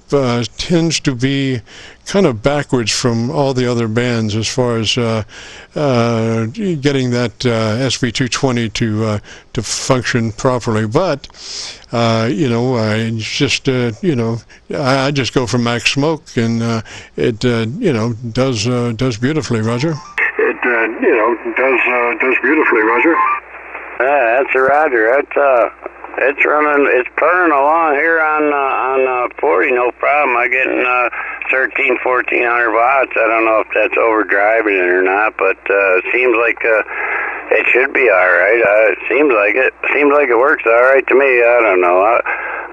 tends to be kind of backwards from all the other bands as far as getting that SV220 to function properly. But it's just I just go for max smoke, and it does beautifully, Roger. It does beautifully, Roger. Yeah, that's a Roger. It's running. It's purring along here on 40, no problem. I'm getting 1400 watts. I don't know if that's overdriving it or not, but it seems like it should be all right. It seems like it. Seems like it works all right to me. I don't know.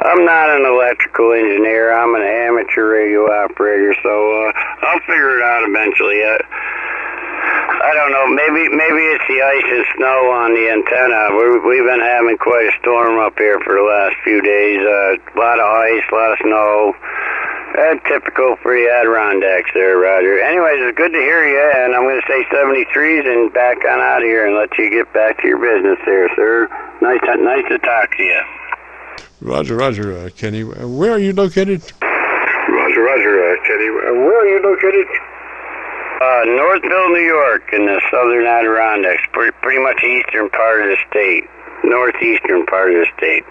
I'm not an electrical engineer. I'm an amateur radio operator, so I'll figure it out eventually. I don't know. Maybe it's the ice and snow on the antenna. We've been having quite a storm up here for the last few days. A lot of ice, a lot of snow. Typical for the Adirondacks there, Roger. Anyways, it's good to hear you, and I'm going to say 73s and back on out of here and let you get back to your business there, sir. Nice to talk to you. Roger, Kenny. Where are you located? Roger, Kenny. Where are you located? Northville, New York, in the southern Adirondacks, pretty much eastern part of the state, northeastern part of the state.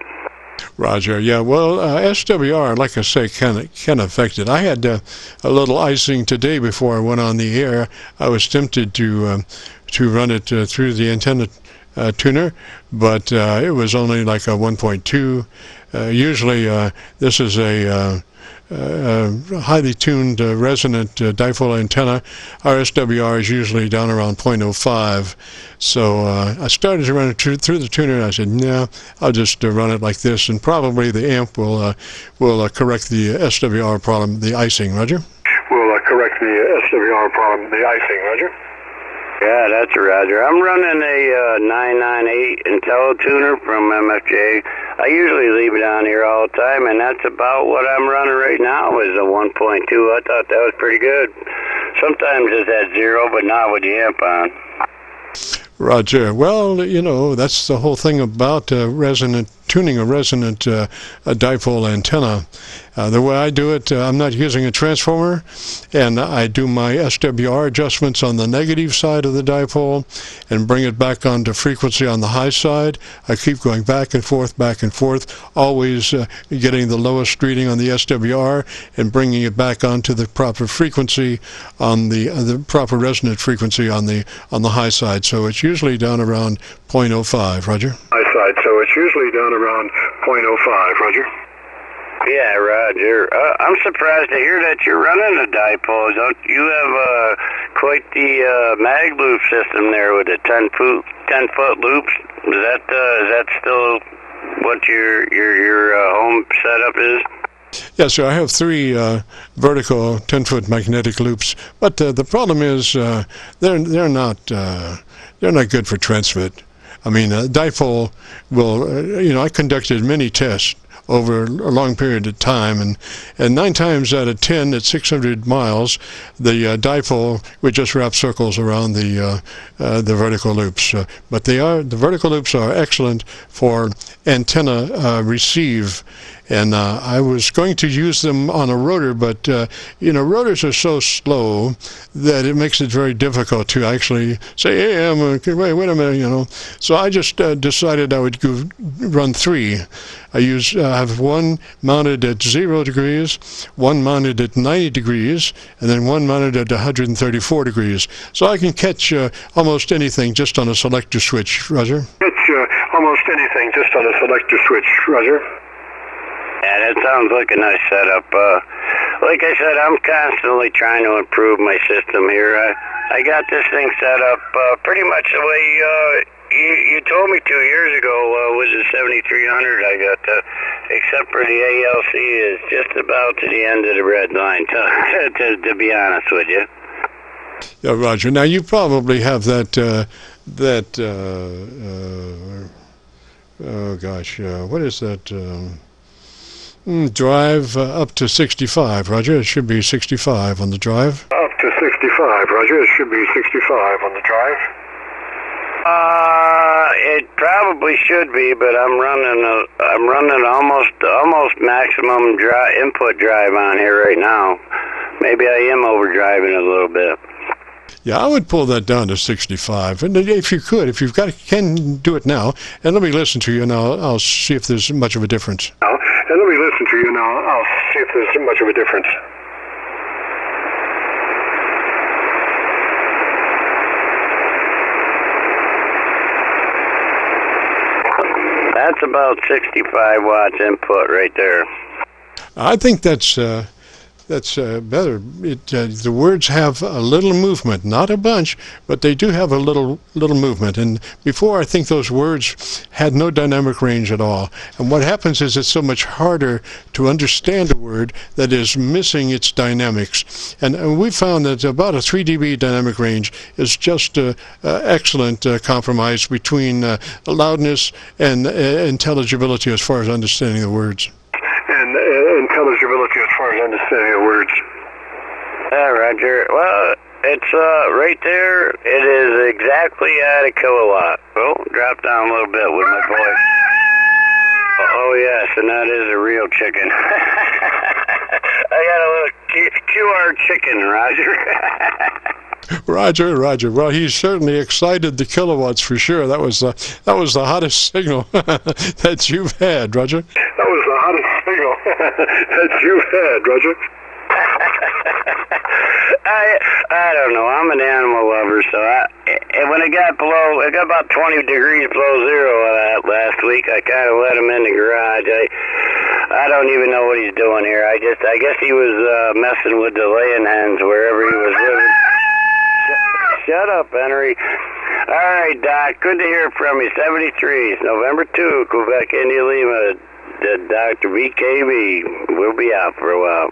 Roger, yeah. Well, SWR, like I say, can affect it. I had a little icing today before I went on the air. I was tempted to run it through the antenna tuner, but it was only like a 1.2. Usually, this is a highly tuned resonant dipole antenna. Our SWR is usually down around 0.05. So I started to run it through the tuner, and I said, no, I'll just run it like this, and probably the amp will correct the SWR problem, the icing. Roger? Will correct the SWR problem, the icing. Roger? Yeah, that's a Roger. I'm running a 998 IntelliTuner from MFJ. I usually leave it on here all the time, and that's about what I'm running right now is a 1.2. I thought that was pretty good. Sometimes it's at 0, but not with the amp on. Roger. Well, you know, that's the whole thing about tuning a resonant dipole antenna. The way I do it, I'm not using a transformer, and I do my SWR adjustments on the negative side of the dipole and bring it back onto frequency on the high side. I keep going back and forth, always getting the lowest reading on the SWR and bringing it back onto the proper frequency on the proper resonant frequency on the high side. So it's usually down around 0.05. Roger? High side, so it's usually down around 0.05. Roger? Yeah, Roger. I'm surprised to hear that you're running a dipole. Don't you have quite the mag loop system there with the 10-foot loops? Is that still what your home setup is? Yes, sir. I have 3 vertical 10-foot magnetic loops, but the problem is they're not good for transmit. I mean, a dipole will, I conducted many tests over a long period of time, and 9 times out of 10 at 600 miles, the dipole would just wrap circles around the vertical loops. But the vertical loops are excellent for antenna receive. And I was going to use them on a rotor, but, rotors are so slow that it makes it very difficult to actually say, hey, wait a minute, So I just decided I would run 3. I have one mounted at 0 degrees, one mounted at 90 degrees, and then one mounted at 134 degrees. So I can catch almost anything just on a selector switch. Roger? Catch almost anything just on a selector switch. Roger? Yeah, that sounds like a nice setup. Like I said, I'm constantly trying to improve my system here. I got this thing set up pretty much the way you told me 2 years ago with the 7300. I got, except for the ALC is just about to the end of the red line, to be honest with you. Yeah, Roger. Now, you probably have that what is that? Drive up to 65, Roger. It should be 65 on the drive. Up to 65, Roger. It should be 65 on the drive. It probably should be, but I'm running almost maximum input drive on here right now. Maybe I am overdriving a little bit. Yeah, I would pull that down to 65, and if you can do it now. And let me listen to you, and I'll see if there's much of a difference. And let me listen to you now. I'll see if there's much of a difference. That's about 65 watts input right there. I think that's That's better. The words have a little movement, not a bunch, but they do have a little movement. And before, I think those words had no dynamic range at all. And what happens is it's so much harder to understand a word that is missing its dynamics. And we found that about a 3 dB dynamic range is just excellent compromise between loudness and intelligibility as far as understanding the words. And intelligibility as far as understanding the words. Roger. Well, it's right there. It is exactly at a kilowatt. Oh, drop down a little bit with my voice. Oh, yes, and that is a real chicken. I got a little QR chicken, Roger. Roger. Well, he certainly excited the kilowatts for sure. That was the hottest signal that you've had, Roger. That was the hottest signal that you've had, Roger. I don't know. I'm an animal lover, so when it got about 20 degrees below zero last week, I kind of let him in the garage. I don't even know what he's doing here. I guess he was messing with the laying hens wherever he was living. Shut up, Henry. All right, Doc. Good to hear from you. 73, November 2, Quebec, India, Lima. Dr. VKV. We'll be out for a while.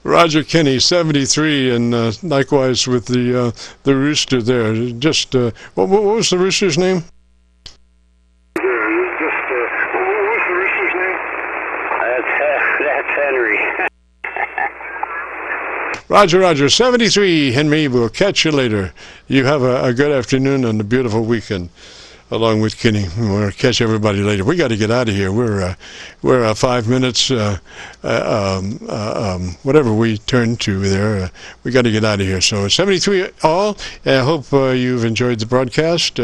Roger Kenny, 73, and likewise with the rooster there. Just what was the rooster's name? What was the rooster's name? That's Henry. Roger, 73, Henry. We'll catch you later. You have a good afternoon and a beautiful weekend. Along with Kenny, we'll catch everybody later. We got to get out of here. We're 5 minutes, whatever we turn to there. We got to get out of here. So 73 all. I hope you've enjoyed the broadcast.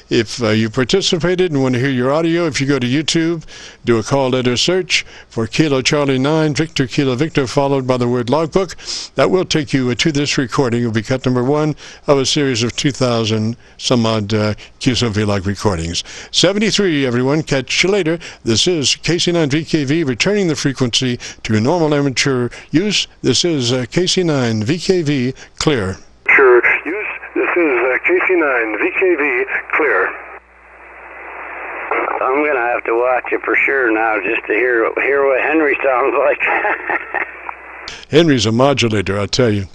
If you participated and want to hear your audio, if you go to YouTube, do a call letter search for Kilo Charlie 9 Victor Kilo Victor followed by the word logbook. That will take you to this recording. It will be cut number 1 of a series of 2,000 some odd Qso-Vlog recordings. 73, everyone. Catch you later. This is KC9VKV returning the frequency to normal amateur use. This is KC9VKV clear. Sure. Use. This is KC9VKV clear. I'm going to have to watch it for sure now just to hear what Henry sounds like. Henry's a modulator, I'll tell you.